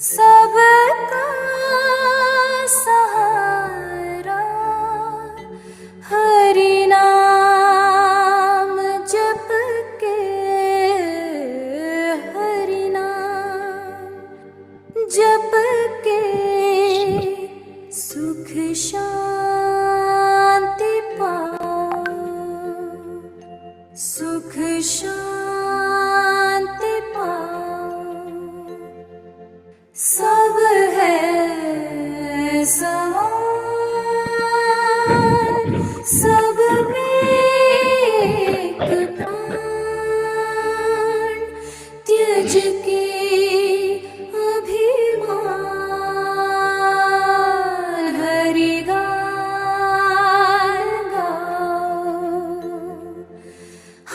सबका सहारा हरि नाम जप के, हरि नाम जप के सुख शांति पाओ, सुख शांति पाओ। सब है समान, सब में एक प्राण, त्यज के अभिमान, हरि गान गाओ।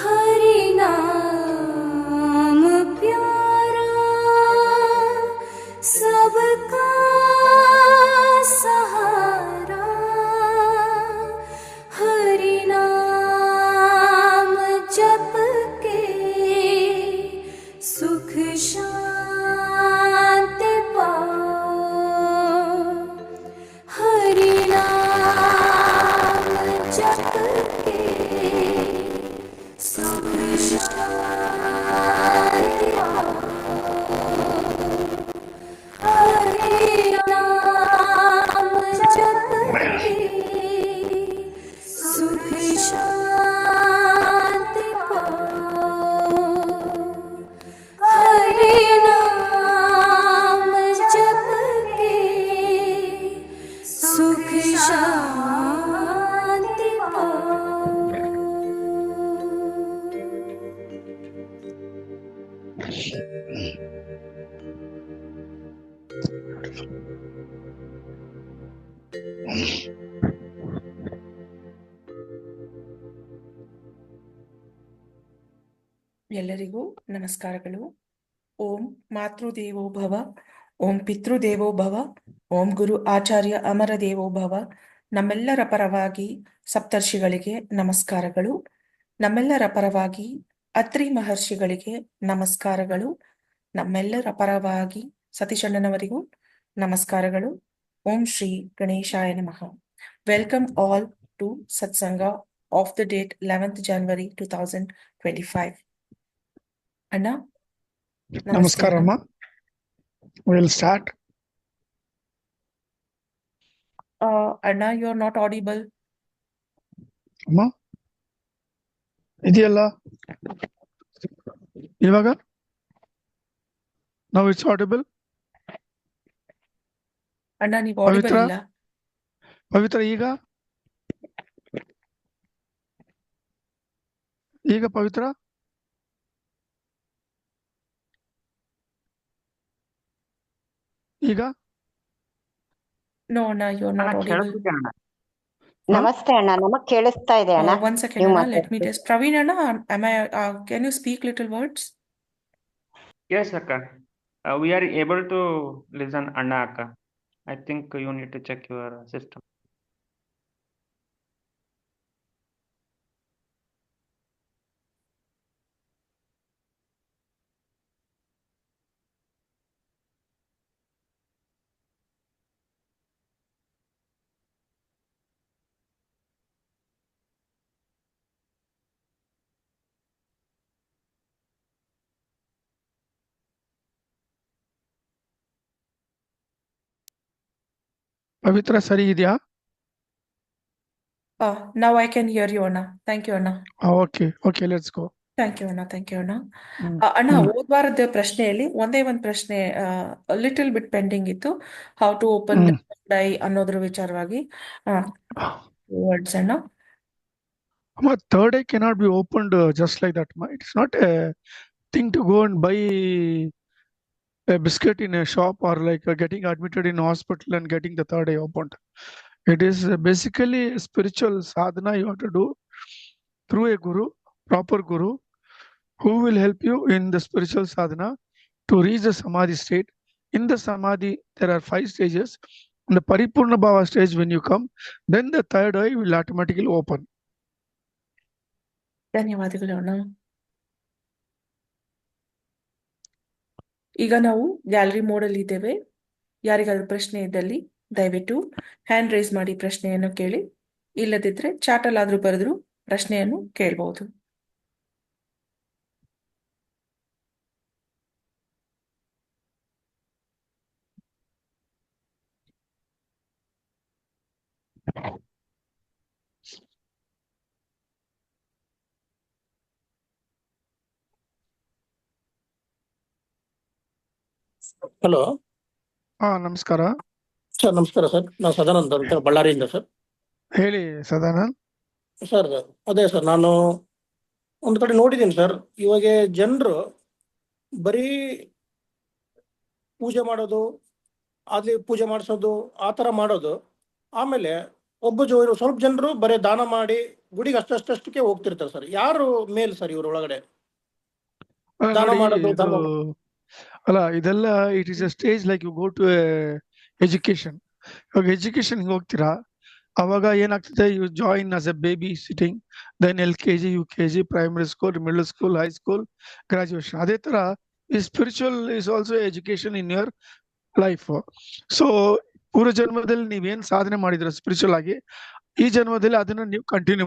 हरि नाम प्यारा सबका सहारा, हरि नाम जप के सुख शांति पाओ, हरि नाम जप के सुख शांति पाओ, हरि नाम जप के सुख शांति पाओ, हरि नाम जप के सुख शांति पाओ। ಎಲ್ಲರಿಗೂ ನಮಸ್ಕಾರಗಳು. ಓಂ ಮಾತೃದೇವೋ ಭವ, ಓಂ ಪಿತೃದೇವೋ ಭವ, ಓಂ ಗುರು ಆಚಾರ್ಯ ಅಮರ ದೇವೋ ಭವ. ನಮ್ಮೆಲ್ಲರ ಪರವಾಗಿ ಸಪ್ತರ್ಷಿಗಳಿಗೆ ನಮಸ್ಕಾರಗಳು. ನಮ್ಮೆಲ್ಲರ ಪರವಾಗಿ ಅತ್ರಿ ಮಹರ್ಷಿಗಳಿಗೆ ನಮಸ್ಕಾರಗಳು. ನಮ್ಮೆಲ್ಲರ ಪರವಾಗಿ ಸತೀಶಣ್ಣನವರಿಗೂ ನಮಸ್ಕಾರಗಳು. ಓಂ ಶ್ರೀ ಗಣೇಶಾಯ ನಮಃ. ವೆಲ್ಕಮ್ ಆಲ್ ಟು ಸತ್ಸಂಗ of the date 11th January 2025. ಅಣ್ಣ ನಮಸ್ಕಾರ ಅಮ್ಮ. Will start. ಅಣ್ಣ, ಯು ಆರ್ ನಾಟ್ ಆಡಿಬಲ್. ಅಮ್ಮ ಇದೆಯಲ್ಲ ಇವಾಗ? Now it's audible. ಅಣ್ಣ, ನೀವು ಆಡಿಬಲ್ ಪವಿತ್ರ? ಇಲ್ಲ. ಪವಿತ್ರ ಈಗ ಪವಿತ್ರ ಈಗ ನೋ ಅಣ್ಣ, ಯು ಆರ್ ನಾಟ್ ಆಡಿಬಲ್. ನಮಸ್ತೆ ಅಣ್ಣ, ನಮಗ್ ಕೇಳಿಸ್ತಾ ಇದೆ ಅಣ್ಣ. ಒನ್ ಸೆಕೆಂಡ್ ನೀವು ಅಣ್ಣ, ಲೆಟ್ ಮಿ ಟೆಸ್ಟ್. ಪ್ರವೀಣ್ ಅಣ್ಣ, can you speak little words? Yes, Akka. We are able to listen, Anna Akka. I think you need to check your system. Pavitra ಸರಿ ಇದೆಯಾ? Now I can hear you ಅಣ್ಣ. Thank you ಅಣ್ಣ. Okay okay, let's go. Thank you ಅಣ್ಣ, thank you ಅಣ್ಣ. ಅಣ್ಣ, ಹೋದ ವಾರದ ಪ್ರಶ್ನೆಯಲ್ಲಿ ಒಂದೇ ಒಂದು ಪ್ರಶ್ನೆ ಲಿಟಲ್ ಬಿಟ್ ಪೆಂಡಿಂಗ್ ಇತ್ತು. ಹೌ ಟು ಓಪನ್ ಡೈ ಅನ್ನೋದ್ರ ವಿಚಾರವಾಗಿ ವರ್ಡ್ಸ್ ಅಣ್ಣ. ಅಮ್ಮ, third eye cannot be opened just like that. It's not a thing to go and buy a biscuit in a shop or like getting admitted in hospital and getting the third eye opened. It is basically a spiritual sadhana you have to do through a guru, proper guru, who will help you in the spiritual sadhana to reach the samadhi state. In the samadhi, there are 5 stages. In the paripurna bhava stage, when you come, then the third eye will automatically open. ಧನ್ಯವಾದಗಳು ಅಣ್ಣ. ಈಗ ನಾವು gallery ಮೋಡಲ್ಲಿ ಇದ್ದೇವೆ. ಯಾರಿಗಾದ್ರೂ ಪ್ರಶ್ನೆ ಇದ್ದಲ್ಲಿ ದಯವಿಟ್ಟು hand raise ಮಾಡಿ ಪ್ರಶ್ನೆಯನ್ನು ಕೇಳಿ. ಇಲ್ಲದಿದ್ರೆ ಚಾಟಲ್ಲಾದ್ರೂ ಬರೆದ್ರು ಪ್ರಶ್ನೆಯನ್ನು ಕೇಳಬಹುದು. ಹಲೋ ನಮಸ್ಕಾರ. ಸರ್, ನಮಸ್ಕಾರ ಸರ್. ನಾವು ಸದಾನಂದ್ ಅಂತ ಬಳ್ಳಾರಿಯಿಂದ ಸರ್. ಹೇಳಿ ಸದಾನಂದ್. ಸರ್, ಅದೇ ಸರ್, ನಾನು ಒಂದು ಕಡೆ ನೋಡಿದ್ದೀನಿ ಸರ್. ಇವಾಗ ಜನರು ಬರೀ ಪೂಜೆ ಮಾಡೋದು, ಅಲ್ಲಿ ಪೂಜೆ ಮಾಡಿಸೋದು, ಆ ಥರ ಮಾಡೋದು. ಆಮೇಲೆ ಸ್ವಲ್ಪ ಜನರು ಬರೀ ದಾನ ಮಾಡಿ ಗುಡಿಗೆ ಅಷ್ಟಕ್ಕೆ ಹೋಗ್ತಿರ್ತಾರೆ ಸರ್. ಯಾರು ಮೇಲ್ ಸರ್ ಇವ್ರ ಒಳಗಡೆ? ದಾನ ನೋಡಿ, ಮಾಡೋದು, ಇದು ಅಲ್ಲ, ಇದೆಲ್ಲ it is a stage like you go to education. ಇವಾಗ ಎಜುಕೇಶನ್ ಹೋಗ್ತೀರಾ, ಅವಾಗ ಏನಾಗ್ತದೆ, you join as a baby sitting, then LKG, UKG, primary school, middle school, high school, graduation. ಅದೇ ತರ ಈ spiritual is also education in your life. So ಪೂರ್ವ ಜನ್ಮದಲ್ಲಿ ನೀವೇನ್ ಸಾಧನೆ ಮಾಡಿದ್ರ ಸ್ಪಿರಿಚುವಲ್ ಆಗಿ, ಈ ಜನ್ಮದಲ್ಲಿ ಅದನ್ನ ನೀವು ಕಂಟಿನ್ಯೂ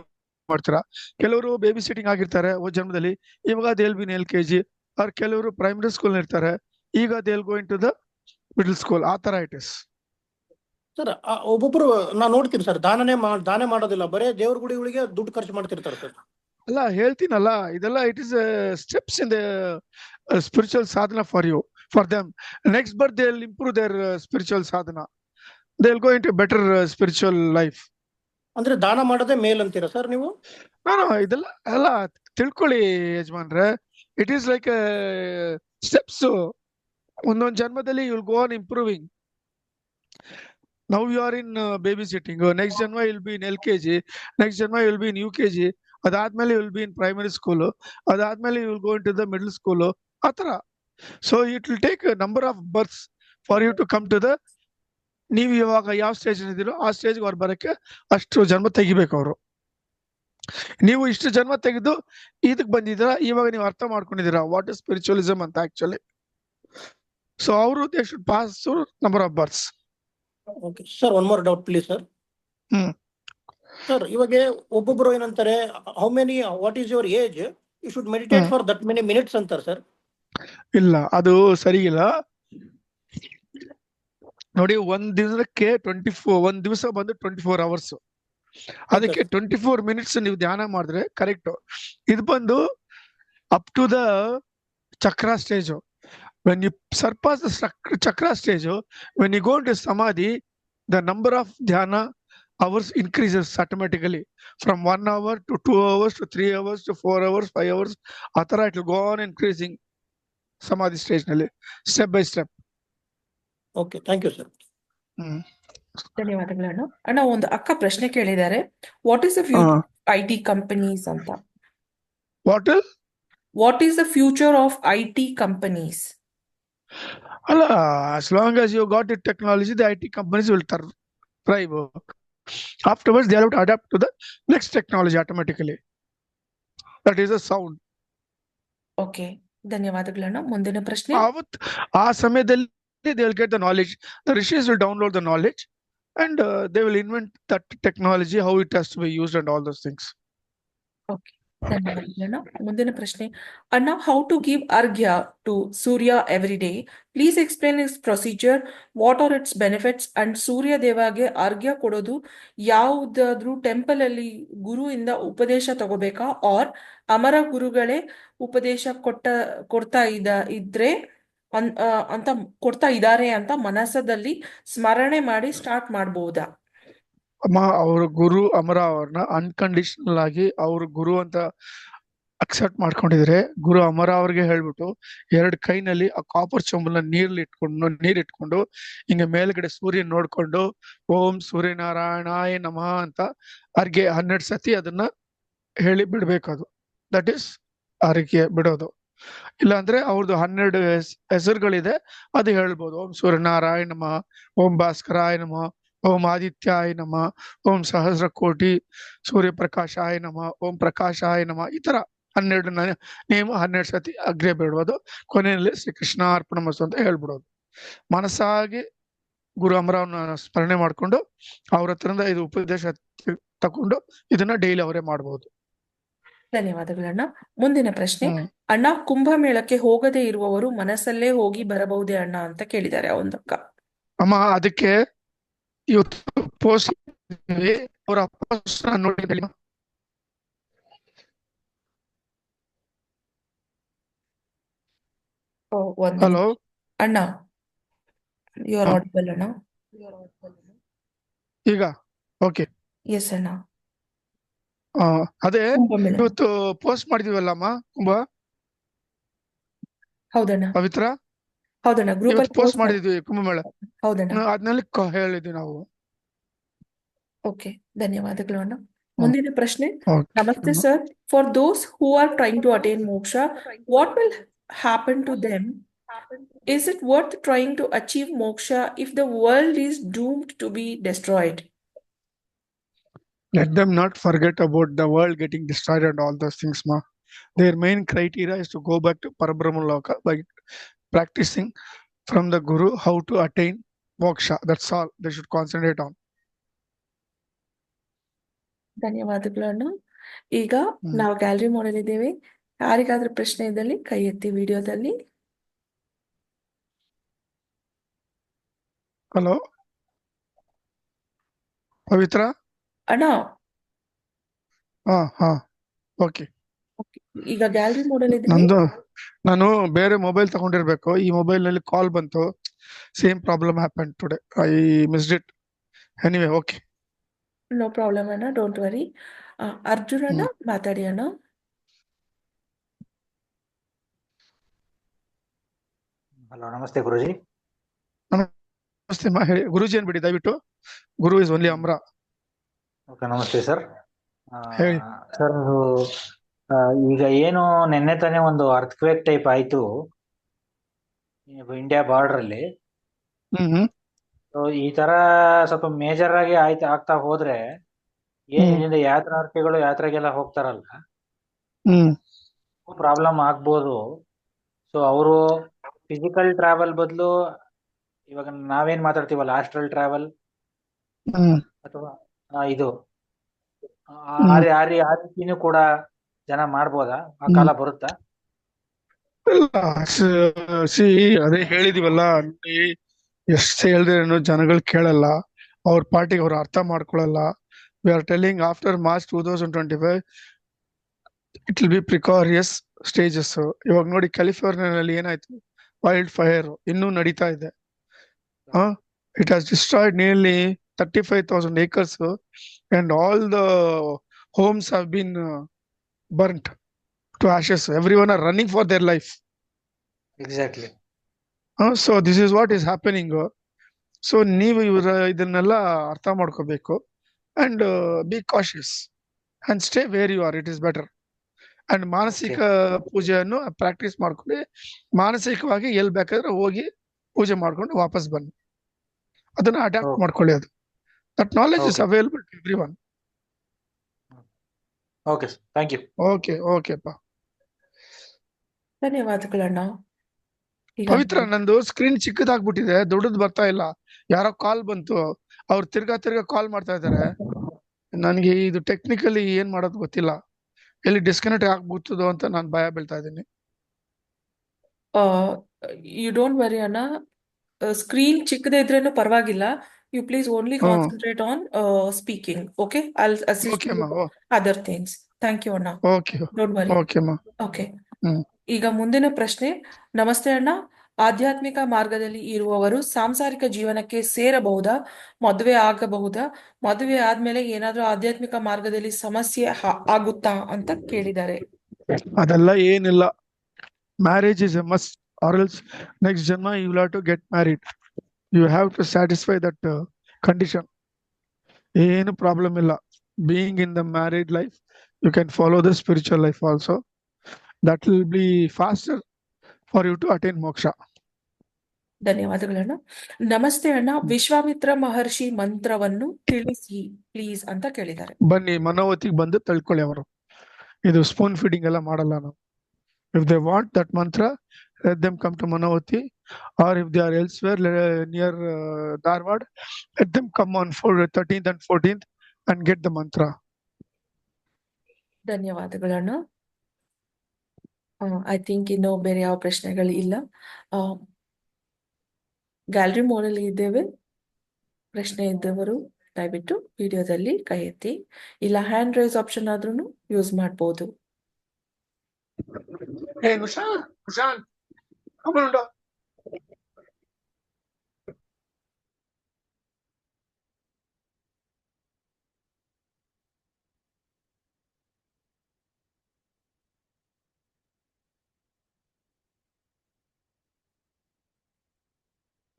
ಮಾಡ್ತೀರಾ. ಕೆಲವರು ಬೇಬಿ ಸಿಟಿಂಗ್ ಆಗಿರ್ತಾರೆ ಹೋದ ಜನ್ಮದಲ್ಲಿ, ಇವಾಗ ದೇಲ್ ಬಿನ್ LKG, ಅವ್ರ ಕೆಲವರು ಪ್ರೈಮರಿ ಸ್ಕೂಲ್ ಇರ್ತಾರೆ, ಈಗ they'll go into the middle school. ಆ ತರ ಇಟ್ ಇಸ್ ಸರ್. ಒಬ್ಬೊಬ್ರು ನಾನು ನೋಡ್ತೀನಿ ಸರ್, ದಾನ ಮಾಡೋದಿಲ್ಲ, ಬರೇ ದೇವ್ರ ಗುಡಿಗಳಿಗೆ ದುಡ್ಡು ಖರ್ಚು ಮಾಡ್ತಿರ್ತಾರೆ ಸರ್. ಅಲ್ಲ, ಹೇಳ್ತೀನಲ್ಲ, ಇದೆಲ್ಲ it is steps in the spiritual sadhana for them. Next birth they will improve their spiritual sadhana, they will go into better spiritual life. ಅಂದ್ರೆ ದಾನ ಮಾಡೋದೇ ಮೇಲ್ ಅಂತೀರಾ ಸರ್ ನೀವು? ನಾನು ಇದೆಲ್ಲ ಎಲ್ಲ ತಿಳ್ಕೊಳ್ಳಿ ಯಜಮಾನ್ರೆ. It is like steps. ಒಂದೊಂದು ಜನ್ಮದಲ್ಲಿ you will go on improving. Now you are in babysitting. Next Janma you'll be in LKG. Next Janma you'll be in UKG. Adadmele you will be in primary school. Adadmele you will go into the middle school. Atara. So it will take a number of births for you to come to the ನೀವು ಇವಾಗ ಯಾವ stage ಇದ್ದೀರೋ ಆ ಸ್ಟೇಜ್ಗೆ ಅವ್ರು ಬರೋಕ್ಕೆ ಅಷ್ಟು ಜನ್ಮ ತೆಗಿಬೇಕು ಅವರು. ನೀವು ಇಷ್ಟು ಜನ್ಮ ತೆಗೆದು ಇದಕ್ಕೆ ಬಂದಿದ್ದೀರಾ, ಇವಾಗ ನೀವು ಅರ್ಥ ಮಾಡ್ಕೊಂಡಿದ್ದೀರಾ ವಾಟ್ ಇಸ್ ಸ್ಪಿರಿಚುವಲಿಸಮ್ ಅಂತ ಆಕ್ಚುಲಿ. ಸೊ ಅವರು they should pass number of births. Okay sir, one more doubt please sir. Sir, ಇವಾಗ ಒಬ್ಬೊಬ್ರು ಏನಂತಾರೆ, what is your age, you should meditate for that many minutes ಅಂತಾರೆ ಸರ್. ಇಲ್ಲ, ಅದು ಸರಿ ಇಲ್ಲ ನೋಡಿ. ಒಂದ್ ದಿವಸಕ್ಕೆ ಒಂದ್ ದಿವಸ ಬಂದು 24 hours. ಅದಕ್ಕೆ 24 minutes ನೀವು ಧ್ಯಾನ ಮಾಡಿದ್ರೆ ಕರೆಕ್ಟ್. ಇದು ಬಂದು ಅಪ್ ಟು ದ ಚಕ್ರ stage. when you surpass the chakra stage, when you go into samadhi, the number of dhyana hours increases automatically from 1 hour to 2 hours to 3 hours to 4 hours, 5 hours. Athara it will go on increasing samadhi stage nalli, step by step. Okay, thank you sir. ಧನ್ಯವಾದಗಳು ಅಣ್ಣ. ಒಂದು ಅಕ್ಕ ಪ್ರಶ್ನೆ ಕೇಳಿದ್ದಾರೆ, what is the future IT companies ಅಂತ. What is the future of IT companies? As long as you got the technology, the IT companies will thrive. Afterwards, they have to adapt to the next technology automatically. That is a sound. Okay, ಧನ್ಯವಾದಗಳಣ್ಣ. ಮುಂದಿನ ಪ್ರಶ್ನೆ. ಆ ಸಮಯದಲ್ಲಿ they will get the knowledge. The rishis will download the knowledge and they will invent that technology, how it has to be used and all those things. Okay, ಧನ್ಯವಾದಗಳಣ್ಣ. ಮುಂದಿನ ಪ್ರಶ್ನೆ. ಅಣ್ಣ, how to give arghya to Surya every day? Please explain its procedure, what are its benefits, and Surya ದೇವಗೆ ಅರ್ಘ್ಯ ಕೊಡೋದು ಯಾವುದಾದ್ರೂ temple ಅಲ್ಲಿ ಗುರುವಿಂದ ಉಪದೇಶ ತಗೋಬೇಕಾ, ಆರ್ ಅಮರ ಗುರುಗಳೇ ಉಪದೇಶ ಕೊಡ್ತಾ ಇದ್ರೆ ಕೊಡ್ತಾ ಇದ್ದಾರೆ ಅಂತ ಮನಸ್ಸದಲ್ಲಿ ಸ್ಮರಣೆ ಮಾಡಿ ಸ್ಟಾರ್ಟ್ ಮಾಡಬಹುದಾ? ಅವ್ರ ಗುರು ಅಮರ ಅವ್ರನ್ನ ಅನ್ಕಂಡೀಷನಲ್ ಆಗಿ ಅವ್ರ ಗುರು ಅಂತ ಅಕ್ಸೆಪ್ಟ್ ಮಾಡ್ಕೊಂಡಿದ್ರೆ, ಗುರು ಅಮರ ಅವ್ರಿಗೆ ಹೇಳ್ಬಿಟ್ಟು 2 ಕೈನಲ್ಲಿ ಆ ಕಾಪರ್ ಚೊಂಬಲ್ನ ನೀರಿಟ್ಕೊಂಡು ಹಿಂಗೆ ಮೇಲ್ಗಡೆ ಸೂರ್ಯ ನೋಡ್ಕೊಂಡು ಓಂ ಸೂರ್ಯನಾರಾಯಣಾಯ ನಮಃ ಅಂತ ಅರ್ಗೆ 12 ಸತಿ ಅದನ್ನ ಹೇಳಿ ಬಿಡ್ಬೇಕು. ಅದು ದಟ್ ಈಸ್ ಅರ್ಗೆ ಬಿಡೋದು. ಇಲ್ಲಾಂದ್ರೆ ಅವ್ರದ್ದು 12 ಹೆಸರುಗಳಿದೆ, ಅದು ಹೇಳ್ಬೋದು. ಓಂ ಸೂರ್ಯನಾರಾಯಣ ನಮಃ, ಓಂ ಭಾಸ್ಕರಾಯ ನಮಃ, ಓಂ ಆದಿತ್ಯಾಯ ನಮಃ, ಓಂ ಸಹಸ್ರ ಕೋಟಿ ಸೂರ್ಯ ಪ್ರಕಾಶಾಯ ನಮಃ, ಓಂ ಪ್ರಕಾಶಾಯ ನಮಃ. ಈ ತರ 12 ನೇಮ 12 ಸತಿ ಅಗ್ರೆ ಬಿಡೋದು, ಕೊನೆಯಲ್ಲಿ ಶ್ರೀ ಕೃಷ್ಣ ಅರ್ಪಣಮಸ್ತು ಅಂತ ಹೇಳ್ಬಿಡೋದು. ಮನಸ್ಸಾಗಿ ಗುರು ಅಮರವನ್ನ ಸ್ಮರಣೆ ಮಾಡ್ಕೊಂಡು ಅವ್ರ ಹತ್ರದಿಂದ ಇದು ಉಪದೇಶ ತಕೊಂಡು ಇದನ್ನ ಡೈಲಿ ಅವರೇ ಮಾಡಬಹುದು. ಧನ್ಯವಾದಗಳಣ್ಣ. ಮುಂದಿನ ಪ್ರಶ್ನೆ, ಅಣ್ಣ ಕುಂಭಮೇಳಕ್ಕೆ ಹೋಗದೆ ಇರುವವರು ಮನಸ್ಸಲ್ಲೇ ಹೋಗಿ ಬರಬಹುದೇ ಅಣ್ಣ ಅಂತ ಕೇಳಿದ್ದಾರೆ ಒಂದಕ್ಕ. ಅಮ್ಮ ಅದಕ್ಕೆ ಇವತ್ತು ಪೋಸ್ಟ್ ಅವರ ಪೋಸ್ಟ್ ನೋಡಿ. ಹಲೋ ಅಣ್ಣ, ಯು ಆರ್ ಆಡಿಬಲ್ ಅಣ್ಣ. ಈಗ ಓಕೆ. ಎಸ್ ಅಣ್ಣ. ಅದೇ ಕುಂಭಮೇಳ. ಇವತ್ತು ಪೋಸ್ಟ್ ಮಾಡಿದೀವಲ್ಲಮ್ಮ ಕುಂಭ ಹೌದಣ್ಣ, ಪವಿತ್ರ, ಹೌದಣ್ಣ, ಗ್ರೂಪ್ ಇವತ್ತು ಅಲ್ಲಿ ಪೋಸ್ಟ್ post ಮಾಡಿದ್ವಿ ಕುಂಭಮೇಳ. ಹೌದಣ್ಣ. ಅದ್ನಲ್ಲಿ ಹೇಳಿದ್ವಿ ನಾವು. ಓಕೆ, ಧನ್ಯವಾದಗಳು ಅಣ್ಣ. ಮುಂದಿನ ಪ್ರಶ್ನೆ, Okay. ನಮಸ್ತೆ sir. For those who are trying to attain moksha, what will happen to them? Is it worth trying to achieve moksha if the world is doomed to be destroyed? Let them not forget about the world getting destroyed and all those things, ma. Their main criteria is to go back to Parabrahma Loka by practicing from the Guru how to attain moksha. That's all they should concentrate on. ಧನ್ಯವಾದಗಳು ಅಣ್ಣ. ಈಗ ನಾವು gallery ಮೋಡಲ್ಲಿ ಇದ್ದೇವೆ. ಯಾರಿಗಾದ್ರೂ ಪ್ರಶ್ನೆ ಇದ್ದಲ್ಲಿ ಕೈ ಎತ್ತಿ ವಿಡಿಯೋದಲ್ಲಿ. ಹಲೋ ಪವಿತ್ರ. ಅಣ್ಣ, ಹಾ ಓಕೆ. ಈಗ ಗ್ಯಾಲರಿ ಮೋಡಲ್ಲಿ ಇದ್ದೇವೆ. ನಾನು ಬೇರೆ ಮೊಬೈಲ್ ತಗೊಂಡಿರ್ಬೇಕು. ಈ ಮೊಬೈಲ್ ನಲ್ಲಿ ಕಾಲ್ ಬಂತು. Same problem happen today. I missed it. Anyway okay. No problem ಅಣ್ಣ, ಡೋಂಟ್ ವರಿ. ಅರ್ಜುನ್ ಅಣ್ಣ ಮಾತಾಡಿ ಅಣ್ಣ. ಹಲೋ, ನಮಸ್ತೆ ಗುರುಜಿ. ನಮಸ್ತೆ ಮಾ, ಹೇಳಿ ಗುರುಜಿ ಅನ್ಬಿಡಿ ದಯವಿಟ್ಟು. ಗುರು ಇಸ್ ಓನ್ಲಿ ಅಮ್ರ. ಓಕೆ, ನಮಸ್ತೆ ಸರ್. ಹೇಳಿ. ಸರ್, ಈಗ ಏನು ನಿನ್ನೆ ತಾನೇ ಒಂದು ಅರ್ಥಕ್ವೇಕ್ ಟೈಪ್ ಆಯ್ತು ಇಂಡಿಯಾ ಬಾರ್ಡರ್ ಅಲ್ಲಿ. ಸೊ ಈ ತರ ಸ್ವಲ್ಪ ಮೇಜರ್ ಆಗಿ ಆಗ್ತಾ ಹೋದ್ರೆ ಏನ್ ಇಲ್ಲಿಂದ ಯಾತ್ರಾರ್ಥಿಗಳು ಯಾತ್ರೆಗೆಲ್ಲ ಹೋಗ್ತಾರಲ್ಲ, ಪ್ರಾಬ್ಲಮ್ ಆಗ್ಬೋದು. ಸೊ ಅವರು ಫಿಸಿಕಲ್ ಟ್ರಾವೆಲ್ ಬದಲು ಇವಾಗ ನಾವೇನ್ ಮಾತಾಡ್ತೀವಲ್ಲ ಆಸ್ಟ್ರಲ್ ಟ್ರಾವೆಲ್ ಅಥವಾ ಇದು ಆ ರೀತಿನೂ ಕೂಡ ಜನ ಮಾಡ್ಬೋದಾ? ಆ ಕಾಲ ಬರುತ್ತಾ? ಅದೇ ಹೇಳಿದಿವಲ್ಲ, ಎಷ್ಟು ಹೇಳಿದ್ರೇನು ಜನಗಳು ಕೇಳಲ್ಲ. ಅವ್ರ ಪಾರ್ಟಿಗೆ ಅವ್ರು ಅರ್ಥ ಮಾಡ್ಕೊಳಲ್ಲ. We are telling after March 2025 it will be precarious stages. ಇವಾಗ ನೋಡಿ ಕ್ಯಾಲಿಫೋರ್ನಿಯಾನಲ್ಲಿ ಏನಾಯ್ತು, ವೈಲ್ಡ್ ಫೈರ್ ಇನ್ನೂ ನಡೀತಾ ಇದೆ. It has destroyed nearly 35,000 acres and all the homes have been burnt to ashes. Everyone are running for their life. Exactly. So this is what is happening. So ನೀವು ಇದನ್ನೆಲ್ಲ ಅರ್ಥ ಮಾಡ್ಕೋಬೇಕು and be cautious and stay where you are. It is better. And ಮಾನಸಿಕ ಪೂಜೆಯನ್ನು practice ಮಾಡ್ಕೊಳ್ಳಿ. ಮಾನಸಿಕವಾಗಿ ಎಲ್ಲಿ ಬೇಕಾದ್ರೆ ಹೋಗಿ ಪೂಜೆ ಮಾಡ್ಕೊಂಡು ವಾಪಸ್ ಬನ್ನಿ. ಅದನ್ನ ಅಡ್ಯಾಪ್ಟ್ ಮಾಡ್ಕೊಳ್ಳಿ. ಅದು that knowledge is available to everyone. Okay sir, thank you. Okay ಪಾ. ಧನ್ಯವಾದಗಳಣ್ಣ. ಪವಿತ್ರ, ನಂದು ಸ್ಕ್ರೀನ್ ಚಿಕ್ಕದಾಗ್ಬಿಟ್ಟಿದೆ, ದೊಡ್ಡದು ಬರ್ತಾ ಇಲ್ಲ. ಯಾರೋ ಕಾಲ್ ಬಂತು, ಅವ್ರು ತಿರ್ಗಾ ಕಾಲ್ ಮಾಡ್ತಾ ಇದಾರೆ. ನನ್ಗೆ ಇದು ಟೆಕ್ನಿಕಲಿ ಏನ್ ಮಾಡೋದು ಗೊತ್ತಿಲ್ಲ. ಎಲ್ಲಿ ಡಿಸ್ಕನೆಕ್ಟ್ ಆಗ್ಬಿಡ್ತದೋ ಅಂತ ನಾನು ಭಯ ಬೀಳ್ತಾ ಇದ್ದೀನಿ. ಯು ಡೋಂಟ್ ವರಿ ಅಣ್ಣ, ಸ್ಕ್ರೀನ್ ಚಿಕ್ಕದೇ ಇದ್ರೇನು ಪರವಾಗಿಲ್ಲ. You please only concentrate on speaking. Okay, I will assist you other things. Thank you ಅಣ್ಣ. Don't worry. ಓಕೆ, ಈಗ ಮುಂದಿನ ಪ್ರಶ್ನೆ. ನಮಸ್ತೆ ಅಣ್ಣ. ಆಧ್ಯಾತ್ಮಿಕ ಮಾರ್ಗದಲ್ಲಿ ಇರುವವರು ಸಾಂಸಾರಿಕ ಜೀವನಕ್ಕೆ ಸೇರಬಹುದಾ? ಮದುವೆ ಆಗಬಹುದಾ? ಮದುವೆ ಆದ್ಮೇಲೆ ಏನಾದ್ರೂ ಆಧ್ಯಾತ್ಮಿಕ ಮಾರ್ಗದಲ್ಲಿ ಸಮಸ್ಯೆ ಆಗುತ್ತಾ ಅಂತ ಕೇಳಿದ್ದಾರೆ. ಅದೆಲ್ಲ ಏನಿಲ್ಲ. Marriage is A must, or else next janma you will have to get married. You have to satisfy that condition. ಏನು ಪ್ರಾಬ್ಲಮ್ ಇಲ್ಲ. Being in the married life, you can follow the spiritual life also. That will be faster for you to attain moksha. ಧನ್ಯವಾದಗಳಣ್ಣ. ನಮಸ್ತೆ ಅಣ್ಣ. ವಿಶ್ವಾಮಿತ್ರ ಮಹರ್ಷಿ ಮಂತ್ರವನ್ನು ತಿಳಿಸಿ please ಅಂತ ಕೇಳಿದ್ದಾರೆ. ಬನ್ನಿ, ಮನೋವತಿಗೆ ಬಂದು ತಿಳ್ಕೊಳ್ಳಿ ಅವರು. ಇದು ಸ್ಪೂನ್ ಫೀಡಿಂಗ್ ಎಲ್ಲ ಮಾಡಲ್ಲ ನಾವು. If they want that mantra, let them come to Manavati, or if they are elsewhere near Dharwad, let them come on for 13th and 14th and get the mantra. ಧನ್ಯವಾದಗಳನ್ನ. I think ಇನ್ನು ಬೇರೆ ಯಾವ ಪ್ರಶ್ನೆಗಳು ಇಲ್ಲ. Gallery ಮೋಡಲ್ಲಿ ಇದ್ದೇವೆ. ಪ್ರಶ್ನೆ ಇದ್ದವರು ದಯವಿಟ್ಟು ವಿಡಿಯೋದಲ್ಲಿ ಕೈ ಎತ್ತಿ, ಇಲ್ಲ ಹ್ಯಾಂಡ್ ರೈಸ್ ಆಪ್ಷನ್ ಆದ್ರೂ ಯೂಸ್ ಮಾಡ್ಬೋದು. Hey, Nushan, come on.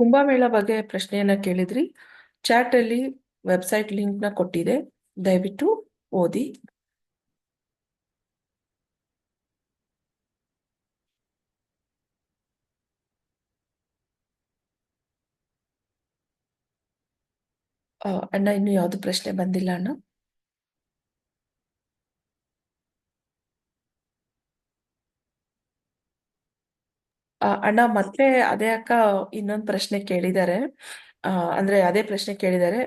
Kumbh Mela ಬಗ್ಗೆ ಪ್ರಶ್ನೆಯನ್ನ ಕೇಳಿದ್ರಿ. ಚಾಟ್ ಅಲ್ಲಿ ವೆಬ್ಸೈಟ್ ಲಿಂಕ್ ನ ಕೊಟ್ಟಿದೆ, ದಯವಿಟ್ಟು ಓದಿ. ಅಣ್ಣ ಇನ್ನು ಯಾವ್ದು ಪ್ರಶ್ನೆ ಬಂದಿಲ್ಲ ಅಣ್ಣ. ಅಣ್ಣ ಮತ್ತೆ ಅದೇ ಅಕ್ಕ ಇನ್ನೊಂದು ಪ್ರಶ್ನೆ ಕೇಳಿದ್ದಾರೆ. ಅಂದ್ರೆ ಅದೇ ಪ್ರಶ್ನೆ ಕೇಳಿದ್ದಾರೆ.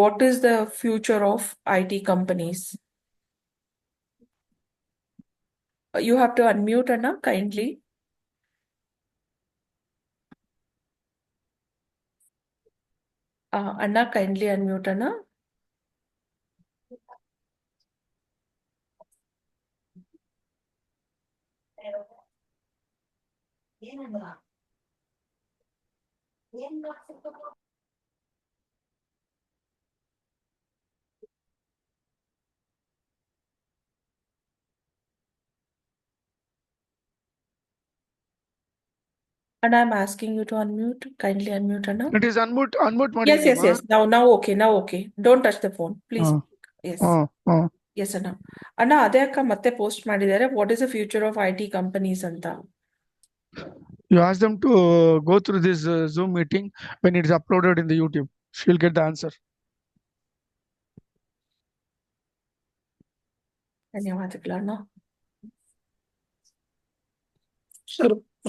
What is the future of IT companies? You have to unmute ಅಣ್ಣ ಕೈಂಡ್ಲಿ. ಅಣ್ಣ ಕೈಂಡ್ಲಿ ಅನ್ಮ್ಯೂಟ್ ಅಣ್ಣ. And I'm asking you to unmute. Kindly unmute, Anna. It is unmute Yes, ಮಾಡಿದ್ದೀನಮ್ಮ. yes. Now okay, now okay. Don't touch the phone, please. Yes, yes, Anna. Anna, ಅದೇ ಅಕ್ಕ ಮತ್ತೆ post ಮಾಡಿದ್ದಾರೆ. What is the future of IT companies ಅಂತ. You ask them to go through this Zoom meeting when it is uploaded in the YouTube. She'll get the answer. ಧನ್ಯವಾದಗಳು ಅಣ್ಣ.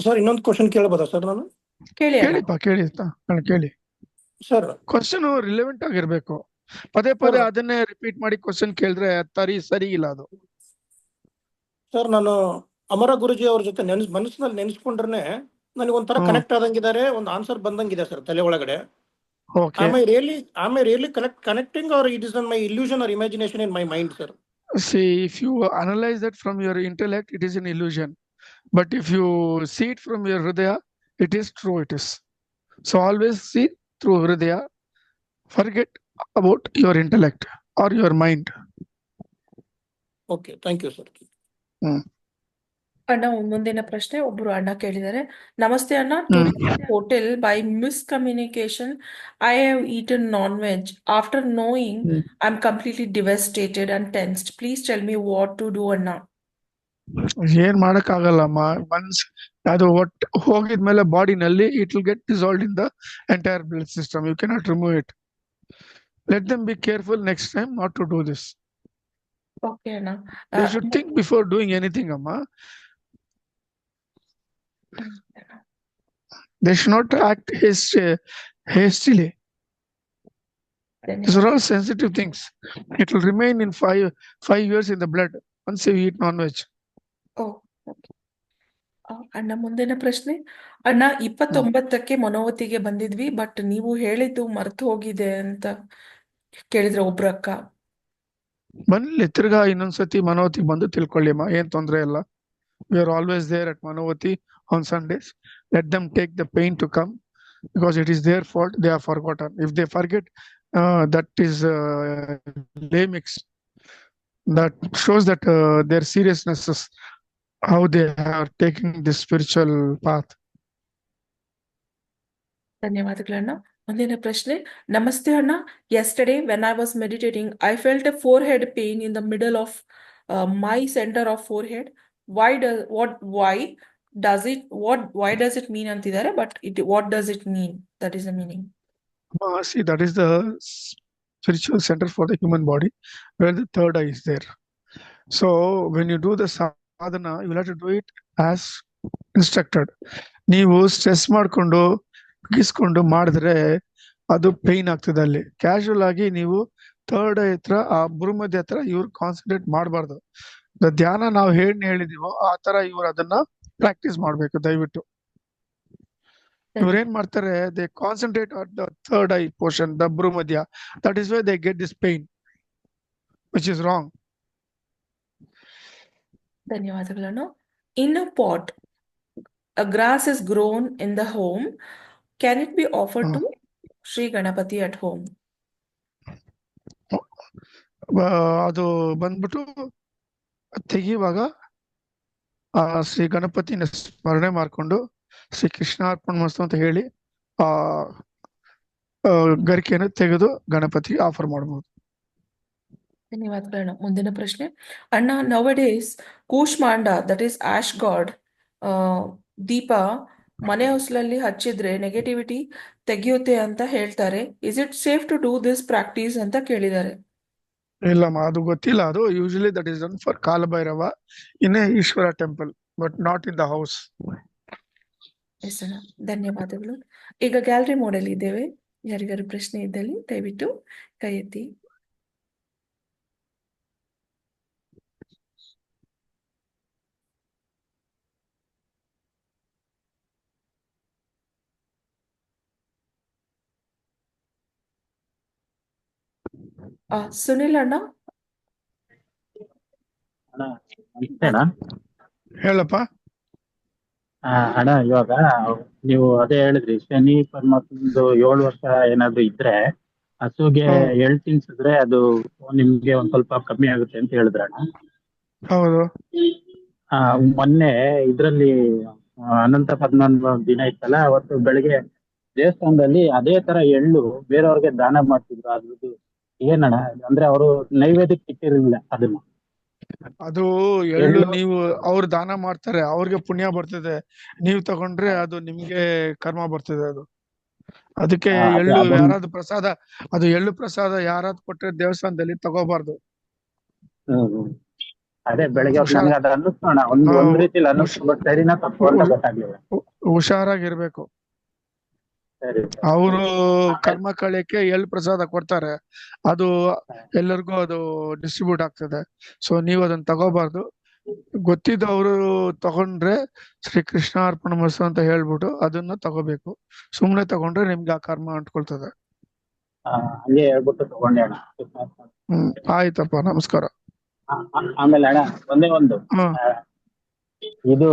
Sir ಇನ್ನೊಂದು question ಕೇಳಬಹುದಾ sir ನಾನು? ಕೇಳಿ ಅಣ್ಣ. ಕೇಳಿ. Sir question relevant ಆಗಿರ್ಬೇಕು. ಪದೇ ಅದನ್ನೇ ರಿಪೀಟ್ ಮಾಡಿ ಕ್ವಶನ್ ಕೇಳಿದ್ರೆ ಸರಿ ಇಲ್ಲ ಅದು. ಸರ್ ನಾನು ಅಮರ ಗುರುಜಿ ಅವ್ರ ಜೊತೆ ಮನಸ್ಸಿನಲ್ಲಿ ನೆನೆಸ್ಕೊಂಡ್ರೆ ನನಗೊಂಥರ ಕನೆಕ್ಟ್ ಆದಂಗಿದ್ದಾರೆ, ಒಂದು ಆನ್ಸರ್ ಬಂದಂಗಿದೆ ಸರ್ ತಲೆ ಒಳಗಡೆ. Okay. Am I really connecting, or it is on my illusion or imagination in my mind, sir? See, if you analyze that from your intellect, it is an illusion. But if you see it from your hridaya, it is true, it is. So always see through hridaya. Forget about your intellect or your mind. Okay, thank you, sir. ಅಣ್ಣ ಮುಂದಿನ ಪ್ರಶ್ನೆ ಒಬ್ರು ಅಣ್ಣ ಕೇಳಿದ್ದಾರೆ. ನಮಸ್ತೆ ಅಣ್ಣ. Today hotel by miscommunication I have eaten non-veg. After knowing I'm completely devastated and tensed. Please tell me what to do ಅಣ್ಣ. ಏನ್ ಮಾಡಕ್ ಆಗಲ್ಲಮ್ಮ. ಒನ್ಸ್ ಅದು ಹೋಗಿದ್ಮೇಲೆ ಬಾಡಿನಲ್ಲಿ it will get dissolved in the entire blood system. You cannot remove it. Let them be careful next time not to do this. Okay ಅಣ್ಣ. They should think before doing anything, amma. They should not act hastily. These are all sensitive things. It will remain in 5 years in the blood once you eat non-veg. ಅಣ್ಣ ಮುಂದಿನ ಪ್ರಶ್ನೆ. ಅಣ್ಣ 29ಕ್ಕೆ ಮನೋವತಿಗೆ ಬಂದಿದ್ವಿ, but ನೀವು ಹೇಳಿದ್ದು ಮರ್ತು ಹೋಗಿದೆ ಅಂತ ಕೇಳಿದ್ರೆ ಒಬ್ರು ಅಕ್ಕ. ಬನ್ನಿ ತಿರ್ಗಾ ಇನ್ನೊಂದ್ಸತಿ ಮನೋವತಿ ಬಂದು ತಿಳ್ಕೊಳ್ಳಿ ಅಮ್ಮ, ಏನ್ ತೊಂದ್ರೆ ಇಲ್ಲ. We are always there at Manavati on Sundays. Let them take the pain to come, because it is their fault. They have forgotten. If they forget, that is lame. That shows that their seriousness is how they are taking this spiritual path. ಧನ್ಯವಾದಗಳಣ್ಣ. ಮುಂದಿನ ಪ್ರಶ್ನೆ. ನಮಸ್ತೆ ಅಣ್ಣ. Yesterday when I was meditating, I felt a forehead pain in the middle of my center of forehead. Why does it mean ಅಂತಿದ್ದಾರೆ, but what does it mean? That is the meaning. See, that is the spiritual center for the human body, where the third eye is there. So when you do the sadhana, you will have to do it as instructed. ನೀವು stress ಮಾಡ್ಕೊಂಡು ಬಿಗಿಸ್ಕೊಂಡು ಮಾಡಿದ್ರೆ ಅದು pine ಆಗ್ತದೆ. ಅಲ್ಲಿ casual ಆಗಿ ನೀವು third I ಹತ್ರ ಆ ಭ್ರೂಮಧ್ಯ ಹತ್ರ ಇವ್ರು ಕಾನ್ಸಂಟ್ರೇಟ್ ಮಾಡಬಾರ್ದು. ಧ್ಯಾನ ನಾವು ಹೇಳಿದೀವೋ ಆ ತರ ಇವ್ರು ಅದನ್ನ ಪ್ರಾಕ್ಟೀಸ್ ಮಾಡ್ಬೇಕು ದಯವಿಟ್ಟು. ಇವ್ರೇನ್ ಮಾಡ್ತಾರೆ, they concentrate on the third eye portion, the ಭ್ರೂಮಧ್ಯ. That is why they get this pain, which is wrong. ಧನ್ಯವಾದಗಳನ್ನು. In a pot, a grass is grown in the home. Can it be offered to Sri Ganapati at home? ಅದು ಬಂದ್ಬಿಟ್ಟು ತೆಗಿಯುವಾಗ ಆ ಶ್ರೀ ಗಣಪತಿನ ಸ್ಮರಣೆ ಮಾಡ್ಕೊಂಡು ಶ್ರೀ ಕೃಷ್ಣಾರ್ಪಣಮಸ್ತು ಅಂತ ಹೇಳಿ ಆ ಗರಿಕೆಯನ್ನು ತೆಗೆದು ಗಣಪತಿ ಆಫರ್ ಮಾಡಬಹುದು. ಧನ್ಯವಾದಗಳನ್ನು. ಮುಂದಿನ ಪ್ರಶ್ನೆ. ಅಣ್ಣ, ನವಡೇಸ್ ಕೂಷ್ಮಾಂಡ, ದಟ್ ಈಸ್ ಆಶ್ ಗಾಡ್, ದೀಪ ಮನೆ ಹೊಸಲಲ್ಲಿ ಹಚ್ಚಿದ್ರೆ ನೆಗೆಟಿವಿಟಿ ತೆಗೆಯುತ್ತೆ ಅಂತ ಹೇಳ್ತಾರೆ. Is it safe to do this practice ಅಂತ ಕೇಳಿದ್ದಾರೆ. ಇಲ್ಲಮ್ಮ, ಅದು ಗೊತ್ತಿಲ್ಲ. ಅದು usually that is done for Kalabhairava in a Eshwara temple, but not in the house. Yes ಅಣ್ಣ, ಧನ್ಯವಾದಗಳು. ಈಗ ಗ್ಯಾಲರಿ ಮೋಡಲ್ಲಿ ಇದ್ದೇವೆ. ಯಾರಿಗಾರು ಪ್ರಶ್ನೆ ಇದ್ದಲ್ಲಿ ದಯವಿಟ್ಟು ಕೈ ಎತ್ತಿ. ಸುನಿಲ್ ಅಣ್ಣ, ಅಣ್ಣ ನಮಸ್ತೆ ಅಣ್ಣ. ಹೇಳಪ್ಪ. ಅಣ್ಣ, ಇವಾಗ ನೀವು ಅದೇ ಹೇಳಿದ್ರಿ, ಶನಿ ಪರಮಾತ್ಮಂದು 7 ವರ್ಷ ಏನಾದ್ರು ಇದ್ರೆ ಹಸುಗೆ ಎಳ್ ತಿನ್ಸಿದ್ರೆ ಅದು ನಿಮ್ಗೆ ಒಂದ್ ಸ್ವಲ್ಪ ಕಮ್ಮಿ ಆಗುತ್ತೆ ಅಂತ ಹೇಳಿದ್ರ ಅಣ್ಣ. ಹೌದು. ಮೊನ್ನೆ ಇದ್ರಲ್ಲಿ ಅನಂತ ಪದ್ಮನಾಭ ದಿನ ಇತ್ತಲ್ಲ, ಅವತ್ತು ಬೆಳಿಗ್ಗೆ ದೇವಸ್ಥಾನದಲ್ಲಿ ಅದೇ ತರ ಎಳ್ಳು ಬೇರೆಯವ್ರಿಗೆ ದಾನ ಮಾಡ್ತಿದ್ರು. ಅದ್ರದ್ದು ಏನಣ್ಣ, ಅಂದ್ರೆ ಅವರು ನೈವೇದ್ಯಕ್ಕೆ ಇಟ್ಟಿರಲಿಲ್ಲ ಅದನ್ನ. ಅದು ಎಳ್ಳು ನೀವು ಅವ್ರು ದಾನ ಮಾಡ್ತಾರೆ, ಅವ್ರಿಗೆ ಪುಣ್ಯ ಬರ್ತದೆ. ನೀವು ತಗೊಂಡ್ರೆ ಅದು ನಿಮ್ಗೆ ಕರ್ಮ ಬರ್ತದೆ. ಅದು ಅದಕ್ಕೆ ಎಳ್ಳು ಯಾರಾದ್ರೂ ಪ್ರಸಾದ, ಅದು ಎಳ್ಳು ಪ್ರಸಾದ ಯಾರಾದ್ರೂ ಕೊಟ್ಟರೆ ದೇವಸ್ಥಾನದಲ್ಲಿ ತಗೋಬಾರ್ದು. ಅದೇ ಬೆಳಗ್ಗೆ ನನಗೆ ಅದು ಅನ್ನಿಸ್ತು ಅಣ್ಣ, ಒಂದ್ ರೀತಿಲಿ ಅನ್ನಿಸ್ತು, ಬಟ್ ಸರಿನಾ ತಪ್ಪು ಅಂತ ಗೊತ್ತಾಗ್ಲಿಲ್ಲ. ಹುಷಾರಾಗಿರ್ಬೇಕು. ಅವರು ಕರ್ಮ ಕಳಿಯಕ್ಕೆ ಎಳ್ಳು ಪ್ರಸಾದ ಕೊಡ್ತಾರೆ, ಅದು ಎಲ್ಲರಿಗೂ ಅದು ಡಿಸ್ಟ್ರಿಬ್ಯೂಟ್ ಆಗ್ತದೆ. ಸೊ ನೀವು ಅದನ್ನ ತಗೋಬಾರ್ದು. ಗೊತ್ತಿದ್ದವರು ತಗೊಂಡ್ರೆ ಶ್ರೀ ಕೃಷ್ಣ ಅರ್ಪಣಮಸ್ತು ಅಂತ ಹೇಳ್ಬಿಟ್ಟು ಅದನ್ನ ತಗೋಬೇಕು. ಸುಮ್ನೆ ತಗೊಂಡ್ರೆ ನಿಮ್ಗೆ ಆ ಕರ್ಮ ಅಂಟ್ಕೊಳ್ತದೆ. ಹಂಗೆ ಹೇಳ್ಬಿಟ್ಟು ತಗೊಂಡೆ ಅಣ್ಣ. ಆಯ್ತಪ್ಪ, ನಮಸ್ಕಾರ. ಆಮೇಲೆ ಅಣ್ಣ ಒಂದೇ ಒಂದು, ಇದು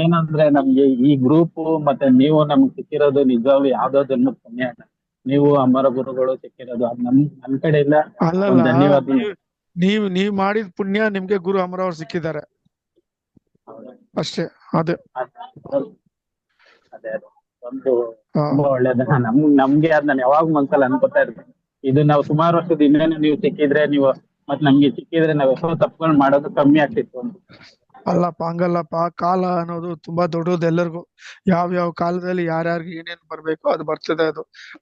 ಏನಂದ್ರೆ ನಮ್ಗೆ ಈ ಗ್ರೂಪ್ ಮತ್ತೆ ನೀವು ನಮ್ಗೆ ಸಿಕ್ಕಿರೋದು ನಿಜವಾಗ್ಲೂ ಯಾವ್ದೋ ಜನ್ಮದ ಪುಣ್ಯ ಅಣ್ಣ. ನೀವು ಅಮರ ಗುರುಗಳು ಸಿಕ್ಕಿರೋದು ಅದು ನಮ್ ಕಡೆಯಿಂದ ಧನ್ಯವಾದ. ನೀವ್ ಮಾಡಿದ ಪುಣ್ಯ ನಿಮ್ಗೆ ಗುರು ಅಮರ ಅವ್ರು ಸಿಕ್ಕಿದ್ದಾರೆ ಅಷ್ಟೇ. ಅದೇ ಒಂದು ತುಂಬಾ ಒಳ್ಳೇದಣ್ಣ. ನಮ್ಗೆ ಅದ್ ನಾನು ಯಾವಾಗ ಮನ್ಸಲ್ಲಿ ಅನ್ಕೋತಾ ಇರ್ತೇನೆ, ಇದು ನಾವು ಸುಮಾರು ವರ್ಷದ ಇನ್ನೇನು ನೀವು ಸಿಕ್ಕಿದ್ರೆ ನೀವು ಮತ್ ನಮ್ಗೆ ಸಿಕ್ಕಿದ್ರೆ ನಾವ್ ಎಷ್ಟೋ ತಪ್ಪುಗಳು ಮಾಡೋದು ಕಮ್ಮಿ ಆಗ್ತಿತ್ತು ಅಂತ. ಅಲ್ಲಪ್ಪ, ಹಂಗಲ್ಲಪ್ಪ. ಕಾಲ ಅನ್ನೋದು ತುಂಬಾ ದೊಡ್ಡದು. ಎಲ್ಲರಿಗೂ ಯಾವ ಕಾಲದಲ್ಲಿ ಯಾರ್ಯಾರಿಗೆ ಏನೇನ್ ಬರ್ಬೇಕು ಅದು ಬರ್ತದೆ.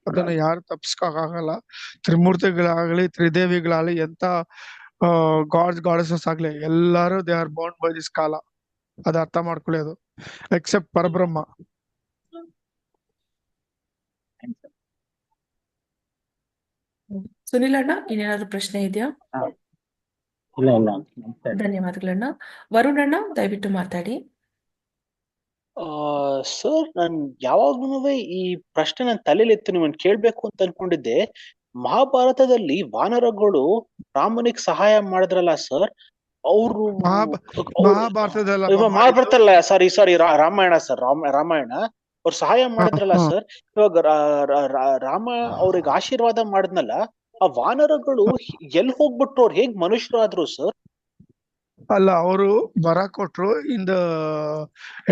ಅದನ್ನ ಯಾರು ತಪ್ಪಿಸ್ಕೊಳಕ್ಕಾಗಲ್ಲ. ತ್ರಿಮೂರ್ತಿಗಳಾಗ್ಲಿ, ತ್ರಿದೇವಿಗಳಾಗ್ಲಿ, ಎಂತ ಗಾಡೆಸಸ್ ಆಗ್ಲಿ, ಎಲ್ಲಾರು they are bound by this ಕಾಲ. ಅದ್ ಅರ್ಥ ಮಾಡ್ಕೊಳ್ಳಿ. ಅದು ಎಕ್ಸೆಪ್ಟ್ ಪರಬ್ರಹ್ಮ. ಸುನಿಲ್ ಅಣ್ಣ, ಇನ್ನೇನಾದ್ರು ಪ್ರಶ್ನೆ ಇದೆಯಾ? ಇಲ್ಲ ಇಲ್ಲ, ಧನ್ಯವಾದಗಳಣ್ಣ. ವರುಣ್ ಅಣ್ಣ, ದಯವಿಟ್ಟು ಮಾತಾಡಿ. ಸರ್, ನಾನ್ ಯಾವಾಗ್ಲೂ ಈ ಪ್ರಶ್ನೆ ನನ್ನ ತಲೆಲಿತ್ತು, ನಿಮ್ಮನ್ನ ಕೇಳ್ಬೇಕು ಅಂತ ಅನ್ಕೊಂಡಿದ್ದೆ. ಮಹಾಭಾರತದಲ್ಲಿ ವಾನರಗಳು ರಾಮನಿಗೆ ಸಹಾಯ ಮಾಡಿದ್ರಲ್ಲ ಸರ್, ಅವರು ಮಹಾಭಾರತಲ್ಲ, ಸಾರಿ ರಾಮಾಯಣ ಸರ್, ರಾಮಾಯಣ ಅವ್ರು ಸಹಾಯ ಮಾಡಿದ್ರಲ್ಲ ಸರ್. ಇವಾಗ ರಾಮ ಅವ್ರಿಗೆ ಆಶೀರ್ವಾದ ಮಾಡಿದ್ನಲ್ಲ, ಆ ವಾನರಗಳು ಎಲ್ಲಿ ಹೋಗ್ಬಿಟ್ರು? ಅವ್ರು ಹೇಗ್ ಮನುಷ್ಯರಾದ್ರು ಸರ್? ಅಲ್ಲ, ಅವರು ವರ ಕೊಟ್ರು, in the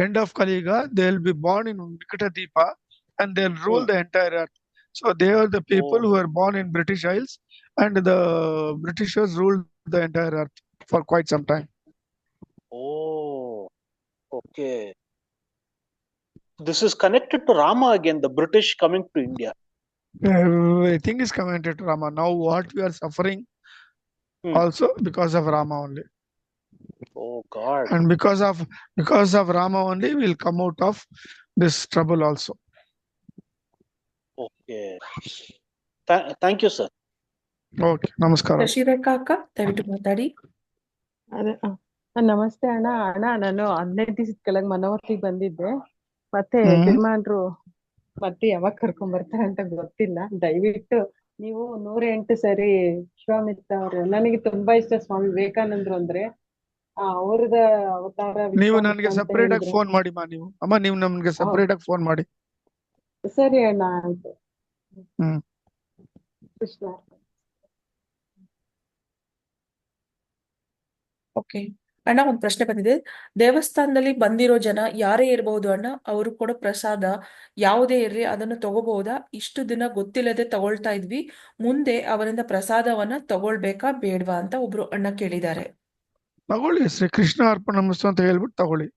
end of Kaliyuga they will be born in Vikatadeepa and they will rule the entire earth. So they are the people who are born in British Isles and the Britishers ruled the entire earth for quite some time. Okay. This is connected to Rama again, the British coming to India. Everything is connected to Rama. Now what we are suffering also because of Rama only. Oh God. And because of Rama only, we'll come out of this trouble also. Okay. Thank you, sir. Okay, namaskara. Shashirekha ಅಕ್ಕ ದಯವಿಟ್ಟು ಮಾತಾಡಿ. ಅದೇ ನಮಸ್ತೆ ಅಣ್ಣ. ನಾನು 15 ದಿವಸದ ಕೆಳಗೆ ಮನೋಹರ್ತಿಗೆ ಬಂದಿದ್ದೆ. ಮತ್ತೆ ಯಜಮಾನ್ರು ಮತ್ತೆ ಯಾವಾಗ ಕರ್ಕೊಂಡ್ ಬರ್ತಾರೆ ಅಂತ ಗೊತ್ತಿಲ್ಲ. ದಯವಿಟ್ಟು ನೀವು 108 ಸರಿ ವಿಶ್ವಾಮಿತ್ರ ಅವರು, ನನಗೆ ತುಂಬಾ ಇಷ್ಟ ಸ್ವಾಮಿ ವಿವೇಕಾನಂದರು ಅಂದ್ರೆ. ಅವ್ರದ ಅವತಾರ ನೀವು ವಿಶ್ವಾಮಿತ್ರ ನನಗೆ ಅಂತ ಸಪರೇಟ್ ಆಗಿ ಹೇಳಿದ್ರು. ಫೋನ್ ಮಾಡಿ ನೀವು ನಮ್ಗೆ ಸಪರೇಟ್ ಆಗಿ ಫೋನ್ ಮಾಡಿ. ಸರಿ ಅಣ್ಣ, ಆಯ್ತು. ಹ್ಮ್. ಕೃಷ್ಣ. ಓಕೆ ಅಣ್ಣ, ಒಂದ್ ಪ್ರಶ್ನೆ ಬಂದಿದೆ. ದೇವಸ್ಥಾನದಲ್ಲಿ ಬಂದಿರೋ ಜನ ಯಾರೇ ಇರಬಹುದು ಅಣ್ಣ, ಅವರು ಕೊಡೋ ಪ್ರಸಾದ ಯಾವುದೇ ಇರ್ಲಿ ಅದನ್ನು ತಗೋಬಹುದಾ? ಇಷ್ಟು ದಿನ ಗೊತ್ತಿಲ್ಲದೆ ತಗೊಳ್ತಾ ಇದ್ವಿ, ಮುಂದೆ ಅವರಿಂದ ಪ್ರಸಾದವನ್ನ ತಗೊಳ್ಬೇಕಾ ಬೇಡ್ವಾ ಅಂತ ಒಬ್ರು ಅಣ್ಣ ಕೇಳಿದ್ದಾರೆ. ತಗೊಳ್ಳಿ, ಶ್ರೀ ಕೃಷ್ಣ ಅರ್ಪಣಮಸ್ತು ಅಂತ ಹೇಳ್ಬಿಟ್ಟು ತಗೊಳ್ಳಿ.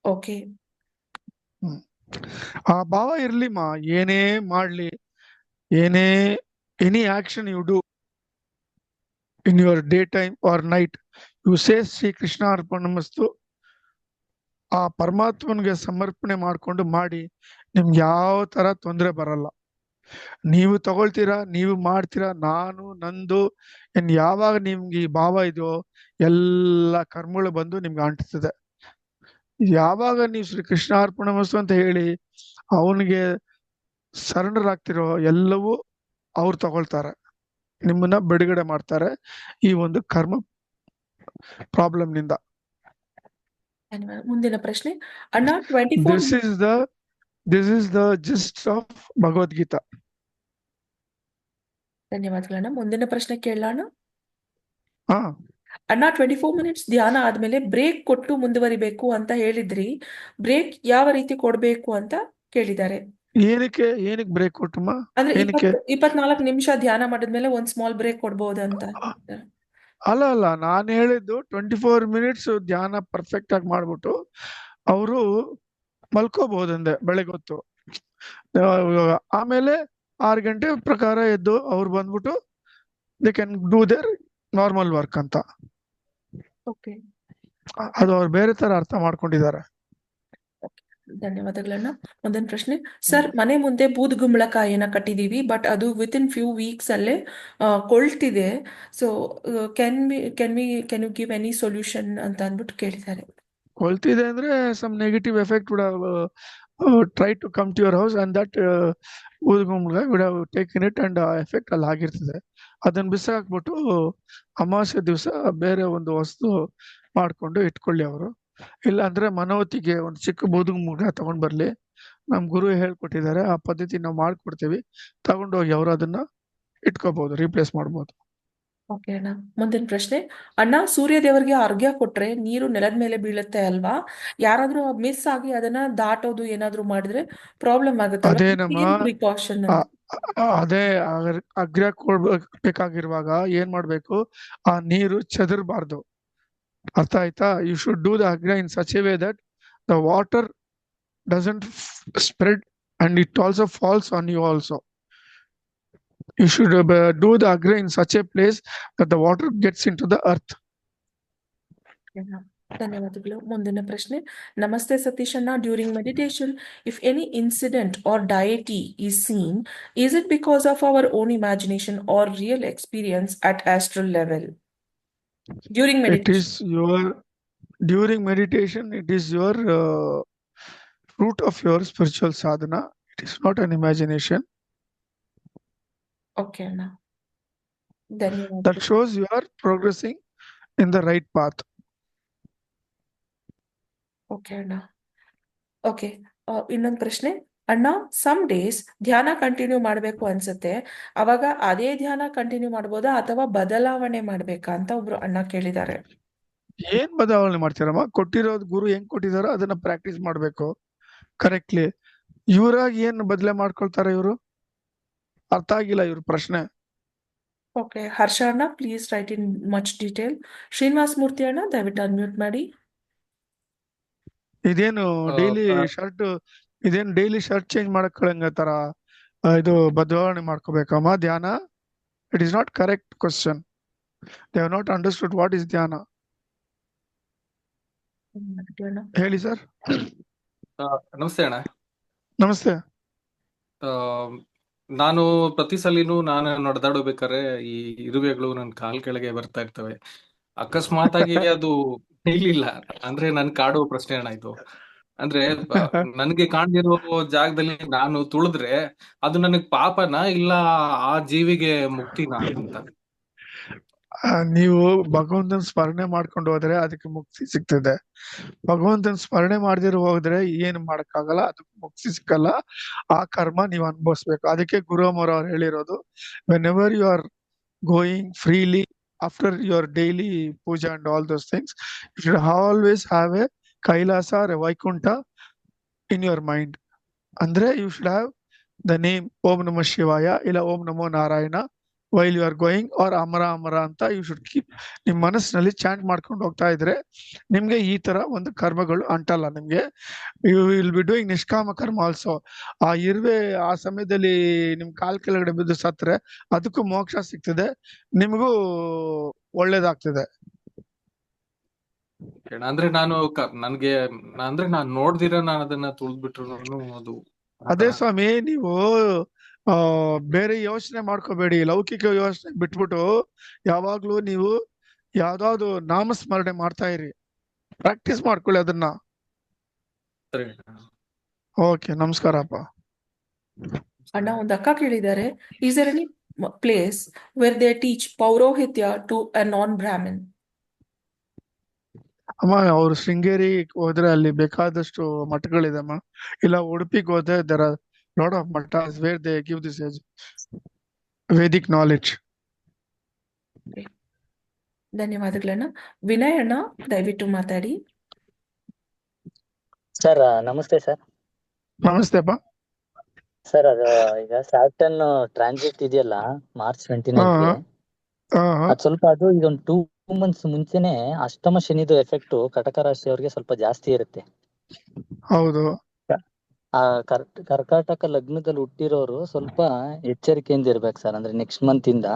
ಓಕೆ. ಆ ಭಾವ ಇರ್ಲಿಮ್ಮ, ಏನೇ ಮಾಡ್ಲಿ, any action you do in your daytime or night, you say Shri Krishna ಅರ್ಪಣಮಸ್ತು, ಆ ಪರಮಾತ್ಮನಿಗೆ ಸಮರ್ಪಣೆ ಮಾಡ್ಕೊಂಡು ಮಾಡಿ. ನಿಮ್ಗೆ ಯಾವ ತರ ತೊಂದರೆ ಬರಲ್ಲ. ನೀವು ತಗೊಳ್ತೀರಾ, ನೀವು ಮಾಡ್ತೀರಾ, ನಂದು ಯಾವಾಗ ನಿಮ್ಗೆ ಈ ಭಾವ ಇದೆಯೋ ಎಲ್ಲ ಕರ್ಮಗಳು ಬಂದು ನಿಮ್ಗೆ ಅಂಟಿಸ್ತದೆ. ಯಾವಾಗ ನೀವು ಶ್ರೀ ಕೃಷ್ಣ ಅರ್ಪಣಮಸ್ತು ಅಂತ ಹೇಳಿ ಅವನಿಗೆ ಸರೆಂಡರ್ ಆಗ್ತಿರೋ, ಎಲ್ಲವೂ ಅವ್ರು ತಗೊಳ್ತಾರೆ, ನಿಮ್ಮನ್ನ ಬಿಡುಗಡೆ ಮಾಡ್ತಾರೆ ಈ ಒಂದು ಕರ್ಮ ಪ್ರಾಬ್ಲಮ್ ನಿಂದ. ಮುಂದಿನ ಪ್ರಶ್ನೆ ಅಣ್ಣ, 24 this is the gist of Bhagavad Gita. ಧನ್ಯವಾದಗಳಣ್ಣ. ಮುಂದಿನ ಪ್ರಶ್ನೆ ಕೇಳೋಣ. ಹಾ ಅಣ್ಣ, 24 ಮಿನಿಟ್ಸ್ ಧ್ಯಾನ ಆದ್ಮೇಲೆ ಬ್ರೇಕ್ ಕೊಟ್ಟು ಮುಂದುವರಿಬೇಕು ಅಂತ ಹೇಳಿದ್ರಿ. ಬ್ರೇಕ್ ಯಾವ ರೀತಿ ಕೊಡ್ಬೇಕು ಅಂತ ಕೇಳಿದ್ದಾರೆ. ಏನಕ್ಕೆ ಬ್ರೇಕ್ ಕೊಟ್ಟಮ್ಮ? ಅಂದ್ರೆ ಏನಕ್ಕೆ? 24 ನಿಮಿಷ ಧ್ಯಾನ ಮಾಡಿದ್ಮೇಲೆ ಒಂದ್ ಸ್ಮಾಲ್ ಬ್ರೇಕ್ ಕೊಡ್ಬೋದಂತ. ಅಲ್ಲ, ನಾನು ಹೇಳಿದ್ದು 24 ಮಿನಿಟ್ಸ್ ಧ್ಯಾನ ಪರ್ಫೆಕ್ಟ್ ಆಗಿ ಮಾಡ್ಬಿಟ್ಟು ಅವರು ಮಲ್ಕೋಬಹುದಂದೆ ಬೆಳಗ್ಗೆ ಹೊತ್ತು. ಆಮೇಲೆ 6 ಗಂಟೆ ಪ್ರಕಾರ ಎದ್ದು ಅವ್ರು ಬಂದ್ಬಿಟ್ಟು they can do their normal work ಅಂತ. ಅದು ಅವ್ರು ಬೇರೆ ತರ ಅರ್ಥ ಮಾಡ್ಕೊಂಡಿದ್ದಾರೆ. ಧನ್ಯವಾದಗಳನ್ನ. ಮುಂದಿನ ಪ್ರಶ್ನೆ ಸರ್, ಮನೆ ಮುಂದೆ ಬೂದುಗುಂಬಳಕಾಯಿನ ಕಟ್ಟಿದೀವಿ, ಬಟ್ ಅದು ವಿತಿನ್ ಫ್ಯೂ ವೀಕ್ಸ್ ಅಲ್ಲೇ ಕೊಳ್ತಿದೆ. So can you give any solution ಅಂತ ಅಂದ್ಬಿಟ್ಟು ಕೇಳಿದ್ದಾರೆ. ಕೊಳ್ತಿದೆ ಅಂದ್ರೆ some negative effect would try to come to your house and that would have taken it and effect ಅಲ್ಲಿ ಆಗಿರ್ತದೆ. ಅದನ್ನ ಬಿಸಾಕ್ಬಿಟ್ಟು ಅಮಾವಾಸ್ಯೆ ದಿವಸ ಬೇರೆ ಒಂದು ವಸ್ತು ಮಾಡ್ಕೊಂಡು ಇಟ್ಕೊಳ್ಳಿ ಅವರು. ಇಲ್ಲ ಅಂದ್ರೆ ಮನೋತಿಗೆ ಒಂದು ಚಿಕ್ಕ ಬೂದುಗುಂಬಳ ತಗೊಂಡ್ ಬರ್ಲಿ. ನಮ್ ಗುರು ಹೇಳ್ಕೊಟ್ಟಿದ್ದಾರೆ, ಆ ಪದ್ಧತಿ ನಾವು ಮಾಡ್ಕೊಡ್ತೀವಿ. ತಗೊಂಡೋಗಿ ಅವರು ಅದನ್ನ ಇಟ್ಕೋಬಹುದು, ರೀಪ್ಲೇಸ್ ಮಾಡ್ಬೋದು. ಓಕೆ ಅಣ್ಣ. ಮುಂದಿನ ಪ್ರಶ್ನೆ ಅಣ್ಣ, ಸೂರ್ಯ ದೇವರಿಗೆ ಅರ್ಘ್ಯ ಕೊಟ್ರೆ ನೀರು ನೆಲದ ಮೇಲೆ ಬೀಳುತ್ತೆ ಅಲ್ವಾ? ಯಾರಾದ್ರೂ ಮಿಸ್ ಆಗಿ ಅದನ್ನ ದಾಟೋದು ಏನಾದ್ರು ಮಾಡಿದ್ರೆ ಪ್ರಾಬ್ಲಮ್ ಆಗುತ್ತಲ್ಲ? ಅದೇನಮ್ಮ, ಪ್ರಿಕಾಷನ್ ಅದೇ ಅರ್ಘ್ಯ ಕೊಡ್ಬೇಕಾಗಿರುವಾಗ ಏನ್ ಮಾಡ್ಬೇಕು, ಆ ನೀರು ಚೆದರ್ಬಾರ್ದು. ಅರ್ಥ ಆಯ್ತಾ? ಯು ಶುಡ್ ಡೂ ದ ಅರ್ಘ್ಯ in such a way that the water doesn't spread and it also falls on you also. You should do the agra in such a place that the water gets into the earth. ಧನ್ಯವಾದಗಳು. ಮುಂದಿನ ಪ್ರಶ್ನೆ ನಮಸ್ತೆ ಸತೀಶ್ ಅಣ್ಣ, during meditation if any incident or deity is seen, is it because of our own imagination or real experience at astral level? During meditation, it is your fruit of your spiritual sadhana. It is not an imagination. Okay, Anna. ಧನ್ಯವಾದ. That shows you are progressing in the right path. Okay ಅಣ್ಣ. Okay, ಇನ್ನೊಂದು ಪ್ರಶ್ನೆ ಅಣ್ಣ, some days ಧ್ಯಾನ continue ಮಾಡ್ಬೇಕು ಅನ್ಸುತ್ತೆ, ಅವಾಗ ಅದೇ ಧ್ಯಾನ ಕಂಟಿನ್ಯೂ ಮಾಡ್ಬೋದಾ ಅಥವಾ ಬದಲಾವಣೆ ಮಾಡ್ಬೇಕಾ ಅಂತ ಒಬ್ರು ಅಣ್ಣ ಕೇಳಿದ್ದಾರೆ. ಏನ್ ಬದಲಾವಣೆ ಮಾಡ್ತೀರಮ್ಮ? ಕೊಟ್ಟಿರೋದು ಗುರು ಹೆಂಗ್ ಕೊಟ್ಟಿದಾರೋ ಅದನ್ನ ಪ್ರಾಕ್ಟೀಸ್ ಮಾಡ್ಬೇಕು ಕರೆಕ್ಟ್ಲಿ. ಇವ್ರಾಗಿ ಏನ್ ಬದಲೇ ಮಾಡ್ಕೊಳ್ತಾರೆ ಇವರು? ಅರ್ಥ ಆಗಿಲ್ಲ ಇವ್ರ ಪ್ರಶ್ನೆ. ಓಕೆ, ಹರ್ಷ ಅಣ್ಣ please write in much detail. Srinivas Murthy ಅಣ್ಣ ದಯವಿಟ್ಟು ಅನ್ಮ್ಯೂಟ್ ಮಾಡಿ. ಇದೇನು ಡೈಲಿ ಶರ್ಟ್ ಚೇಂಜ್ ಮಾಡಕ್ಕಳಂಗ ತರ ಇದು ಬದಲಾವಣೆ ಮಾಡ್ಕೋಬೇಕಮ್ಮ ಧ್ಯಾನ? It is not correct question. They have not understood what is ಧ್ಯಾನ. ಅಣ್ಣ. ಹೇಳಿ ಸರ್. ನಮಸ್ತೆ ಅಣ್ಣ. ನಮಸ್ತೆ. ಆ, ನಾನು ಪ್ರತಿ ಸಲಿನೂ ನಾನು ನಡೆದಾಡಬೇಕಾದ್ರೆ ಈ ಇರುವೆಗಳು ನನ್ನ ಕಾಲ್ ಕೆಳಗೆ ಬರ್ತಾ ಇರ್ತವೆ. ಅಕಸ್ಮಾತ್ ಆಗಿ ಅದು ಇಲ್ಲಿಲ್ಲ ಅಂದ್ರೆ ನನ್ ಕಾಡುವ ಪ್ರಶ್ನೆ ಅಣ್ಣ ಇದು. ಅಂದ್ರೆ ನನಗೆ ಕಾಣ್ದಿರೋ ಜಾಗದಲ್ಲಿ ನಾನು ತುಳಿದ್ರೆ ಅದು ನನಗ್ ಪಾಪನಾ ಇಲ್ಲ ಆ ಜೀವಿಗೆ ಮುಕ್ತಿನಾ ಅಂತ? ನೀವು ಭಗವಂತನ ಸ್ಮರಣೆ ಮಾಡ್ಕೊಂಡು ಹೋದ್ರೆ ಅದಕ್ಕೆ ಮುಕ್ತಿ ಸಿಗ್ತದೆ. ಭಗವಂತನ ಸ್ಮರಣೆ ಮಾಡದಿರೋ ಹೋದ್ರೆ ಏನು ಮಾಡಕ್ಕಾಗಲ್ಲ, ಅದಕ್ಕೆ ಮುಕ್ತಿ ಸಿಕ್ಕಲ್ಲ. ಆ ಕರ್ಮ ನೀವು ಅನುಭವಿಸ್ಬೇಕು. ಅದಕ್ಕೆ ಗುರುಮರ ಅವ್ರು ಹೇಳಿರೋದು, whenever you are going freely after your daily puja and all those things, you should always have a Kailasa or Vaikuntha in your mind. ಅಂದ್ರೆ you should have the name Om Namah Shivaya ಇಲ್ಲ Om Namo Narayana while you are going or ಅಮರ ಅಮರ ಅಂತ you should keep ನಿಮ್ ಮನಸ್ಸಿನಲ್ಲಿ chant ಮಾಡ್ಕೊಂಡು ಹೋಗ್ತಾ ಇದ್ರೆ ನಿಮ್ಗೆ ಈ ತರ ಒಂದು ಕರ್ಮಗಳು ಅಂಟಲ್ಲ. ನಿಮ್ಗೆ ಯು ವಿಲ್ ಬಿ ಡೂಯಿಂಗ್ ನಿಷ್ಕಾಮ ಕರ್ಮ ಆಲ್ಸೋ. ಆ ಇರುವೆ ಆ ಸಮಯದಲ್ಲಿ ನಿಮ್ ಕಾಲ್ ಕೆಳಗಡೆ ಬಿದ್ದು ಸತ್ರೆ ಅದಕ್ಕೂ ಮೋಕ್ಷ ಸಿಗ್ತದೆ, ನಿಮಗೂ ಒಳ್ಳೇದಾಗ್ತದೆ. ಅಂದ್ರೆ ನಾನು ನನ್ಗೆ ಅಂದ್ರೆ ನಾನ್ ನೋಡ್ದಿರ ನಾನು ಅದನ್ನ ತುಳಿದ್ಬಿಟ್ರು ಅದು ಅದೇ ಸ್ವಾಮಿ, ನೀವು ಬೇರೆ ಯೋಚನೆ ಮಾಡ್ಕೋಬೇಡಿ. ಲೌಕಿಕ ಯೋಚನೆ ಬಿಟ್ಬಿಟ್ಟು ಯಾವಾಗ್ಲೂ ನೀವು ಯಾವ್ದಾವ್ದು ನಾಮಸ್ಮರಣೆ ಮಾಡ್ತಾ ಇರಿ, ಪ್ರಾಕ್ಟೀಸ್ ಮಾಡ್ಕೊಳ್ಳಿ ಅದನ್ನ. ಸರಿ. ಓಕೆ, ನಮಸ್ಕಾರಪ್ಪ. ಅಣ್ಣ, ಒಂದು ಅಕ್ಕ ಕೇಳಿದ್ದಾರೆ, is there any place where they teach ಪೌರೋಹಿತ್ಯ ಟು ಅ ನಾನ್ ಬ್ರಾಹ್ಮನ್? ಅಮ್ಮ, ಅವ್ರು ಶೃಂಗೇರಿ ಹೋದ್ರೆ ಅಲ್ಲಿ ಬೇಕಾದಷ್ಟು ಮಠಗಳಿದೆ ಅಮ್ಮ. ಇಲ್ಲ ಉಡುಪಿಗೆ ಹೋದ್ರೆ there are lot of mathas where they give this Vedic knowledge. ಧನ್ಯವಾದಗಳಣ್ಣ. ವಿನಯ್ ಅಣ್ಣ, ದಯವಿಟ್ಟು ಮಾತಾಡಿ. ಸರ್ ನಮಸ್ತೆ ಸರ್. ನಮಸ್ತೆ ಅಪ್ಪ. ಸರ್ ಅದು ಈಗ ಸ್ಯಾಟರ್ನ್ ಟ್ರಾನ್ಸಿಟ್ ಇದೆಯಲ್ಲ ಮಾರ್ಚ್ 29ಗೆ, ಅದು ಸ್ವಲ್ಪ ಅದು ಈಗ ಒಂದು 2 months ಮುಂಚೆನೆ ಅಷ್ಟಮ ಶನಿದು ಎಫೆಕ್ಟ್ ಕಟಕ ರಾಶಿಯವರಿಗೆ ಸ್ವಲ್ಪ ಜಾಸ್ತಿ ಇರುತ್ತೆ. ಹೌದು. ಆ ಕರ್ಕಾಟಕ ಲಗ್ನದಲ್ಲಿ ಹುಟ್ಟಿರೋರು ಸ್ವಲ್ಪ ಎಚ್ಚರಿಕೆಯಿಂದ ಇರ್ಬೇಕು ಸರ್. ಅಂದ್ರೆ ನೆಕ್ಸ್ಟ್ ಮಂತ್ ಇಂದ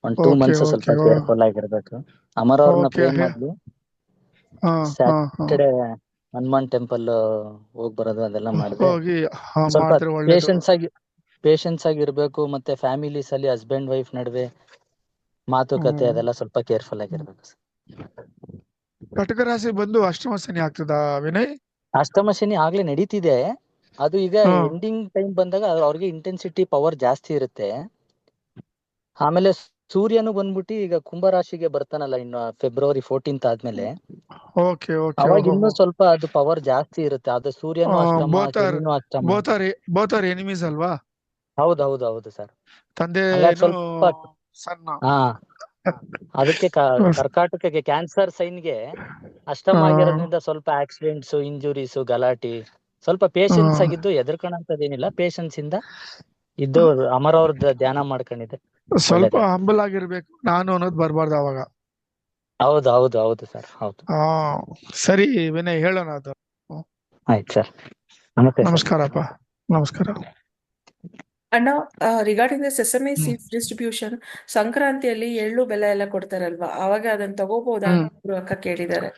ಒಂದು 2 months ಸ್ವಲ್ಪ ಕೇರ್ಫುಲ್ ಆಗಿರ್ಬೇಕು. ಅಮರ ಅವ್ರನ್ನ ಪ್ರೇ ಮಾಡ್ಲಿ, ಸ್ಯಾಟರ್ಡೆ ಹನುಮಾನ್ ಟೆಂಪಲ್ ಹೋಗ್ ಬರೋದು ಅದೆಲ್ಲ ಮಾಡಿದ್ರೆ ಸ್ವಲ್ಪ ಪೇಷನ್ಸ್ ಆಗಿರ್ಬೇಕು. ಮತ್ತೆ ಫ್ಯಾಮಿಲೀಸ್ ಅಲ್ಲಿ ಹಸ್ಬೆಂಡ್ ವೈಫ್ ನಡುವೆ ಮಾತುಕತೆ ಅದೆಲ್ಲ ಸ್ವಲ್ಪ ಕೇರ್ಫುಲ್ ಆಗಿರ್ಬೇಕು ಸರ್. ಕಟಕ ರಾಶಿ ಬಂದು ಅಷ್ಟಮ ಶನಿ ಆಗ್ತದ ವಿನಯ್? ಅಷ್ಟಮ ಶನಿ ಆಗ್ಲೇ ನಡೀತಿದೆ. ಅದು ಈಗ ಎಂಡಿಂಗ್ ಟೈಮ್ ಬಂದಾಗ ಅವ್ರಿಗೆ ಇಂಟೆನ್ಸಿಟಿ ಪವರ್ ಜಾಸ್ತಿ ಇರುತ್ತೆ. ಆಮೇಲೆ ಸೂರ್ಯನು ಬಂದ್ಬಿಟ್ಟು ಈಗ ಕುಂಭರಾಶಿಗೆ ಬರ್ತಾನಲ್ಲ ಇನ್ನು February 14th ಆದ್ಮೇಲೆ, ಅವಾಗ ಇನ್ನೂ ಸ್ವಲ್ಪ ಅದು ಪವರ್ ಜಾಸ್ತಿ ಇರುತ್ತೆ. ಅದು ಸೂರ್ಯನು ಅಷ್ಟಮ, ಶನಿನೂ ಅಷ್ಟಮ. ಬೋತ್ ಆರ್ ಎನಿಮೀಸ್ ಅಲ್ವಾ? ಹೌದು ಸರ್. ತಂದೆ ಸ್ವಲ್ಪ ಹಾ, ಅದಕ್ಕೆ ಕರ್ಕಾಟಕಕ್ಕೆ ಕ್ಯಾನ್ಸರ್ ಸೈನ್ಗೆ ಅಷ್ಟಮ ಆಗಿರೋದ್ರಿಂದ ಸ್ವಲ್ಪ ಆಕ್ಸಿಡೆಂಟ್ಸ್, ಇಂಜುರೀಸ್, ಗಲಾಟಿ, ಸ್ವಲ್ಪ ಪೇಷನ್ಸ್ ಆಗಿದ್ದು ಎದುರ್ಕೊಳ್ಳೋಂಥದ್ದೇನಿಲ್ಲ. ಪೇಷನ್ಸ್ ಇಂದ ಇದ್ದು ಅಮರ ಅವ್ರದ್ದು ಧ್ಯಾನ ಮಾಡ್ಕೊಂಡಿದ್ದೆ ಸ್ವಲ್ಪ ಹಂಬಲ್ ಆಗಿರ್ಬೇಕು, ನಾನು ಅನ್ನೋದು ಬರ್ಬಾರ್ದು ಅವಾಗ. ಹೌದು ಸರ್, ಹೌದು. ಸರಿ ವಿನಯ್, ಹೇಳೋಣ ಅದು. ಆಯ್ತು ಸರ್, ನಮಸ್ತೆ. ನಮಸ್ಕಾರಪ್ಪ. ನಮಸ್ಕಾರ ಅಣ್ಣ. ರಿಗಾರ್ಡಿಂಗ್ ದ ಸೆಸಮಿ ಸೀಡ್ಸ್ ಡಿಸ್ಟ್ರಿಬ್ಯೂಷನ್, ಸಂಕ್ರಾಂತಿಯಲ್ಲಿ ಎಳ್ಳು ಬೆಲ್ಲ ಎಲ್ಲ ಕೊಡ್ತಾರಲ್ವಾ, ಅವಾಗ ಅದನ್ನ ತಗೋಬಹುದಾ ಅಕ್ಕ ಕೇಳಿದ್ದಾರೆ.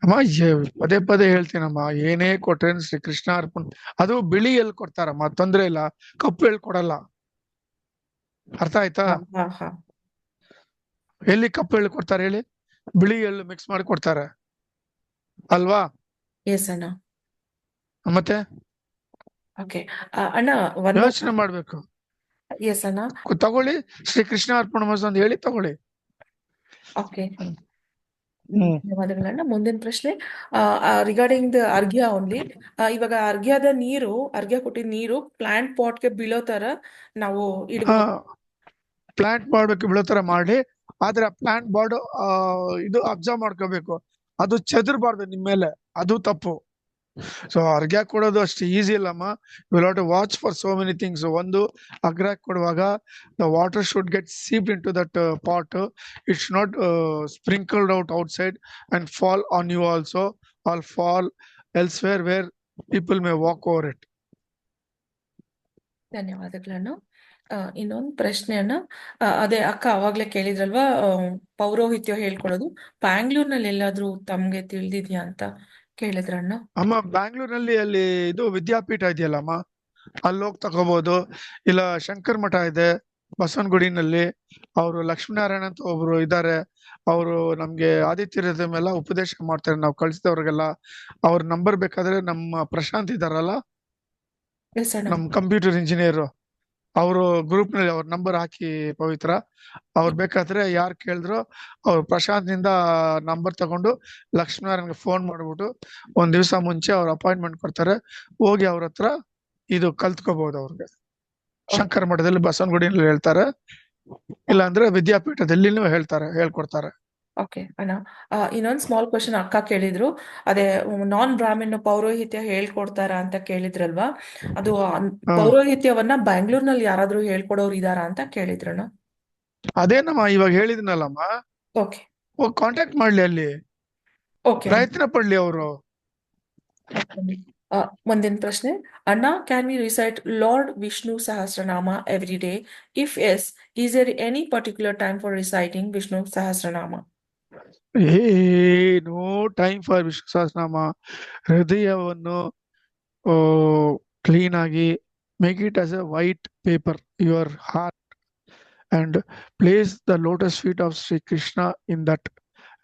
ಅಮ್ಮ, ಪದೇ ಪದೇ ಹೇಳ್ತೀನಮ್ಮ, ಏನೇ ಕೊಟ್ರೆ ಶ್ರೀ ಕೃಷ್ಣ ಅರ್ಪಣ. ಅದು ಬಿಳಿ ಎಲ್ಲಿ ಕೊಡ್ತಾರಮ್ಮ, ತೊಂದ್ರೆ ಇಲ್ಲ. ಕಪ್ಪು ಎಳ್ಳು ಕೊಡಲ್ಲ, ಅರ್ಥ ಆಯ್ತಾ? ಎಲ್ಲಿ ಕಪ್ಪು ಎಳ್ಳು ಕೊಡ್ತಾರೆ ಹೇಳಿ? ಬಿಳಿ ಎಳ್ಳು ಮಿಕ್ಸ್ ಮಾಡಿ ಕೊಡ್ತಾರೆ ಅಲ್ವಾ? ಎಸ್ ಅಣ್ಣ. ಮತ್ತೆ ಓಕೆ ಅಣ್ಣ, ಯೋಚನೆ ಮಾಡ್ಬೇಕು. ಎಸ್ ಅಣ್ಣ, ತಗೊಳ್ಳಿ, ಶ್ರೀ ಕೃಷ್ಣ ಅರ್ಪಣ ಅಂತ ಹೇಳಿ ತಗೊಳ್ಳಿ. ಓಕೆ, ಧನ್ಯವಾದಗಳನ್ನ. ಮುಂದಿನ ಪ್ರಶ್ನೆ ರಿಗಾರ್ಡಿಂಗ್ ದ ಅರ್ಘ್ಯ ಓನ್ಲಿ. ಇವಾಗ ಅರ್ಘ್ಯ ಕೊಟ್ಟಿದ ನೀರು ಪ್ಲಾಂಟ್ ಪಾಟ್ಗೆ ಬೀಳೋ ತರ ನಾವು ಪ್ಲಾಂಟ್ ಮಾಡ್ಬೇಕು, ಬೀಳೋ ತರ ಮಾಡಿ. ಆದ್ರೆ ಪ್ಲಾಂಟ್ ಬಾರ್ಡ್ ಇದು ಅಬ್ಸರ್ವ್ ಮಾಡ್ಕೋಬೇಕು, ಅದು ಚೆದರ್ಬಾರ್ದು ನಿಮ್ ಮೇಲೆ, ಅದು ತಪ್ಪು. ಸೊ ಅರ್ಘ್ಯ ಕೊಡೋದು ಅಷ್ಟು ಈಸಿ ಇಲ್ಲಮ್ಮ. Will have to watch for so many things. ಒಂದು, ಅರ್ಘ್ಯ ಕೊಡುವಾಗ the water should get seeped into that pot. It should not sprinkled out outside and fall on you also, or fall elsewhere where people may walk over it. ಧನ್ಯವಾದಗಳನ್ನು. ಇನ್ನೊಂದು ಪ್ರಶ್ನೆಯನ್ನ ಅದೇ ಅಕ್ಕ ಅವಾಗ್ಲೇ ಕೇಳಿದ್ರಲ್ವಾ, ಪೌರೋಹಿತ್ಯ ಹೇಳ್ಕೊಡೋದು ಬ್ಯಾಂಗ್ಳೂರ್ನಲ್ಲಿ ಎಲ್ಲಾದ್ರೂ ತಮ್ಗೆ ತಿಳಿದಿದ್ಯಾ ಅಂತ ಕೇಳಿದ್ರಣ್ಣ. ಅಮ್ಮ ಬ್ಯಾಂಗ್ಳೂರ್ನಲ್ಲಿ ಅಲ್ಲಿ ಇದು ವಿದ್ಯಾಪೀಠ ಇದೆಯಲ್ಲಮ್ಮ, ಅಲ್ಲಿ ಹೋಗಿ ತಗೋಬಹುದು. ಇಲ್ಲ ಶಂಕರ್ ಮಠ ಇದೆ ಬಸವನಗುಡಿನಲ್ಲಿ. ಅವರು ಲಕ್ಷ್ಮೀನಾರಾಯಣ ಅಂತ ಒಬ್ರು ಇದ್ದಾರೆ. ಅವರು ನಮ್ಗೆ ಆದಿತ್ಯರದ ಮೇಲೆ ಉಪದೇಶ ಮಾಡ್ತಾರೆ, ನಾವು ಕಳಿಸಿದವ್ರಿಗೆಲ್ಲ. ಅವ್ರ ನಂಬರ್ ಬೇಕಾದ್ರೆ ನಮ್ಮ ಪ್ರಶಾಂತ್ ಇದಾರಲ್ಲ, ಎಸ್ ಅಣ್ಣ. ನಮ್ ಕಂಪ್ಯೂಟರ್ ಇಂಜಿನಿಯರ್, ಅವರು ಗ್ರೂಪ್ ನಲ್ಲಿ ಅವ್ರ ನಂಬರ್ ಹಾಕಿ ಪವಿತ್ರ. ಅವ್ರು ಬೇಕಾದ್ರೆ ಯಾರು ಕೇಳಿದ್ರು ಅವ್ರು ಪ್ರಶಾಂತ್ ನಿಂದ ನಂಬರ್ ತಗೊಂಡು ಲಕ್ಷ್ಮೀನಾರಾಯಣ್ಗೆ ಫೋನ್ ಮಾಡ್ಬಿಟ್ಟು ಒಂದ್ ದಿವಸ ಮುಂಚೆ ಅವ್ರ ಅಪಾಯಿಂಟ್ಮೆಂಟ್ ಕೊಡ್ತಾರೆ. ಹೋಗಿ ಅವ್ರ ಹತ್ರ ಇದು ಕಲ್ತ್ಕೋಬಹುದು. ಅವ್ರಿಗೆ ಶಂಕರ ಮಠದಲ್ಲಿ ಬಸವನಗುಡಿನಲ್ಲಿ ಹೇಳ್ತಾರೆ, ಇಲ್ಲ ಅಂದ್ರೆ ವಿದ್ಯಾಪೀಠದಲ್ಲಿನೂ ಹೇಳ್ಕೊಡ್ತಾರೆ. ಓಕೆ ಅಣ್ಣ, ಇನ್ನೊಂದು ಸ್ಮಾಲ್ ಕ್ವಶನ್ ಅಕ್ಕ ಕೇಳಿದ್ರು. ಅದೇ ನಾನ್ ಬ್ರಾಹ್ಮಣ ಪೌರೋಹಿತ್ಯ ಹೇಳ್ಕೊಡ್ತಾರ ಅಂತ ಕೇಳಿದ್ರಲ್ವಾ, ಅದು ಪೌರೋಹಿತ್ಯವನ್ನ ಬ್ಯಾಂಗ್ಳೂರ್ನಲ್ಲಿ ಯಾರಾದ್ರೂ ಹೇಳ್ಕೊಡೋರು ಇದಾರಾ ಅಂತ ಕೇಳಿದ್ರಣ್ಣ. ಅದೇನಮ್ಮ ಇವಾಗ ಹೇಳಿದ್ನಲ್ಲಮ್ಮ, ಓಕೆ ಹೋಗಿ ಕಾಂಟ್ಯಾಕ್ಟ್ ಮಾಡ್ಲಿ, ಅಲ್ಲಿ ಓಕೆ ಪ್ರಯತ್ನ ಪಡ್ಲಿ ಅವರು. ಮುಂದಿನ ಪ್ರಶ್ನೆ ಅಣ್ಣ, can we recite Lord Vishnu Sahasranama every day? If yes, is there any particular time for reciting Vishnu Sahasranama? No time for Vishnu Sahasranama. ಹೃದಯವನ್ನು ಕ್ಲೀನ್ ಆಗಿ make it as a white paper, your heart, and place the lotus feet of Sri Krishna in that,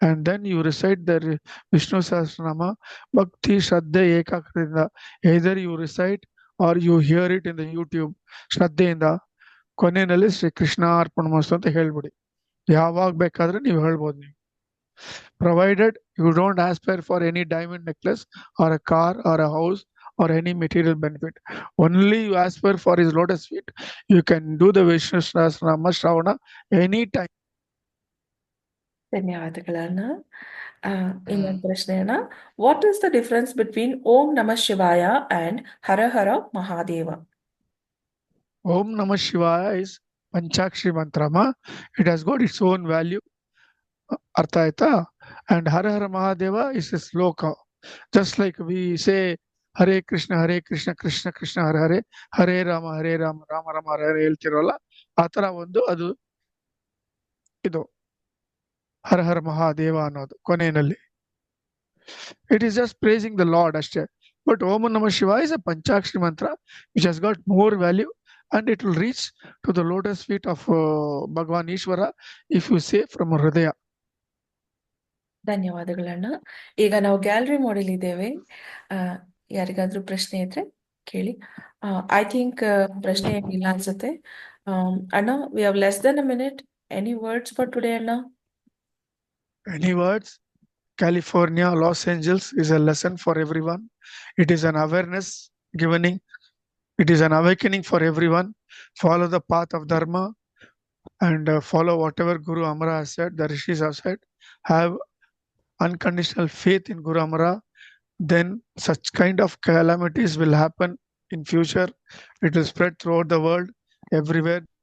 and then you recite the Vishnu Sahasranama Bhakti Shraddha Ekakrinda. Either you recite or you hear it in the YouTube ಶ್ರದ್ಧೆಯಿಂದ. ಕೊನೆಯಲ್ಲಿ ಶ್ರೀ ಕೃಷ್ಣ ಅರ್ಪಣಮಸ್ತು ಅಂತ ಹೇಳ್ಬಿಡಿ. ಯಾವಾಗ ಬೇಕಾದ್ರೆ ನೀವು ಹೇಳ್ಬೋದು. ನೀವು provided you don't aspire for any diamond necklace or a car or a house or any material benefit. Only you aspire for his lotus feet. You can do the Vishnu Sahasranama Shravana anytime. ಧನ್ಯವಾದಗಳನ್ನ. ಇನ್ನೊಂದು ಪ್ರಶ್ನೆಯನ್ನ, what is the difference between Om Namah Shivaya and Hara Hara Mahadeva? Om Namah Shivaya is Panchakshri Mantrama. It has got its own value. Artha aita? And Hara Hara Mahadeva is a sloka. Just like we say Hare Krishna, Krishna Krishna, Hare Hare, Hare Rama, Rama Rama, Hare Hare ಹೇಳ್ತಿರೋಲ್ಲ, ಆ ತರ ಒಂದು ಅದು ಇದು ಹರ ಹರ ಮಹಾದೇವ ಅನ್ನೋದು ಕೊನೆಯಲ್ಲಿ. It is just praising the Lord ಅಷ್ಟೇ. But Om Namah Shivaya is a Panchakshri mantra which has got more value, and it will reach to the lotus feet of Bhagavan Ishvara if you say from Hridaya. ಧನ್ಯವಾದಗಳನ್ನ. ಈಗ ನಾವು gallery model ಇದ್ದೇವೆ. ಯಾರಿಗಾದ್ರೂ ಪ್ರಶ್ನೆ ಇದ್ರೆ ಕೇಳಿ. I think ಪ್ರಶ್ನೆ ಏನಿಲ್ಲ ಅನ್ಸುತ್ತೆ. ಅಣ್ಣ, we have less than a minute. Any words for today ಅಣ್ಣ? Any words? California, Los Angeles is a lesson for everyone. It is an awareness givening. It is an awakening for everyone. Follow the path of Dharma and follow whatever Guru Amara has said, the Rishis have said. Have unconditional faith in Guru Amara. Then such kind of calamities will happen in future. It will spread throughout the world, everywhere.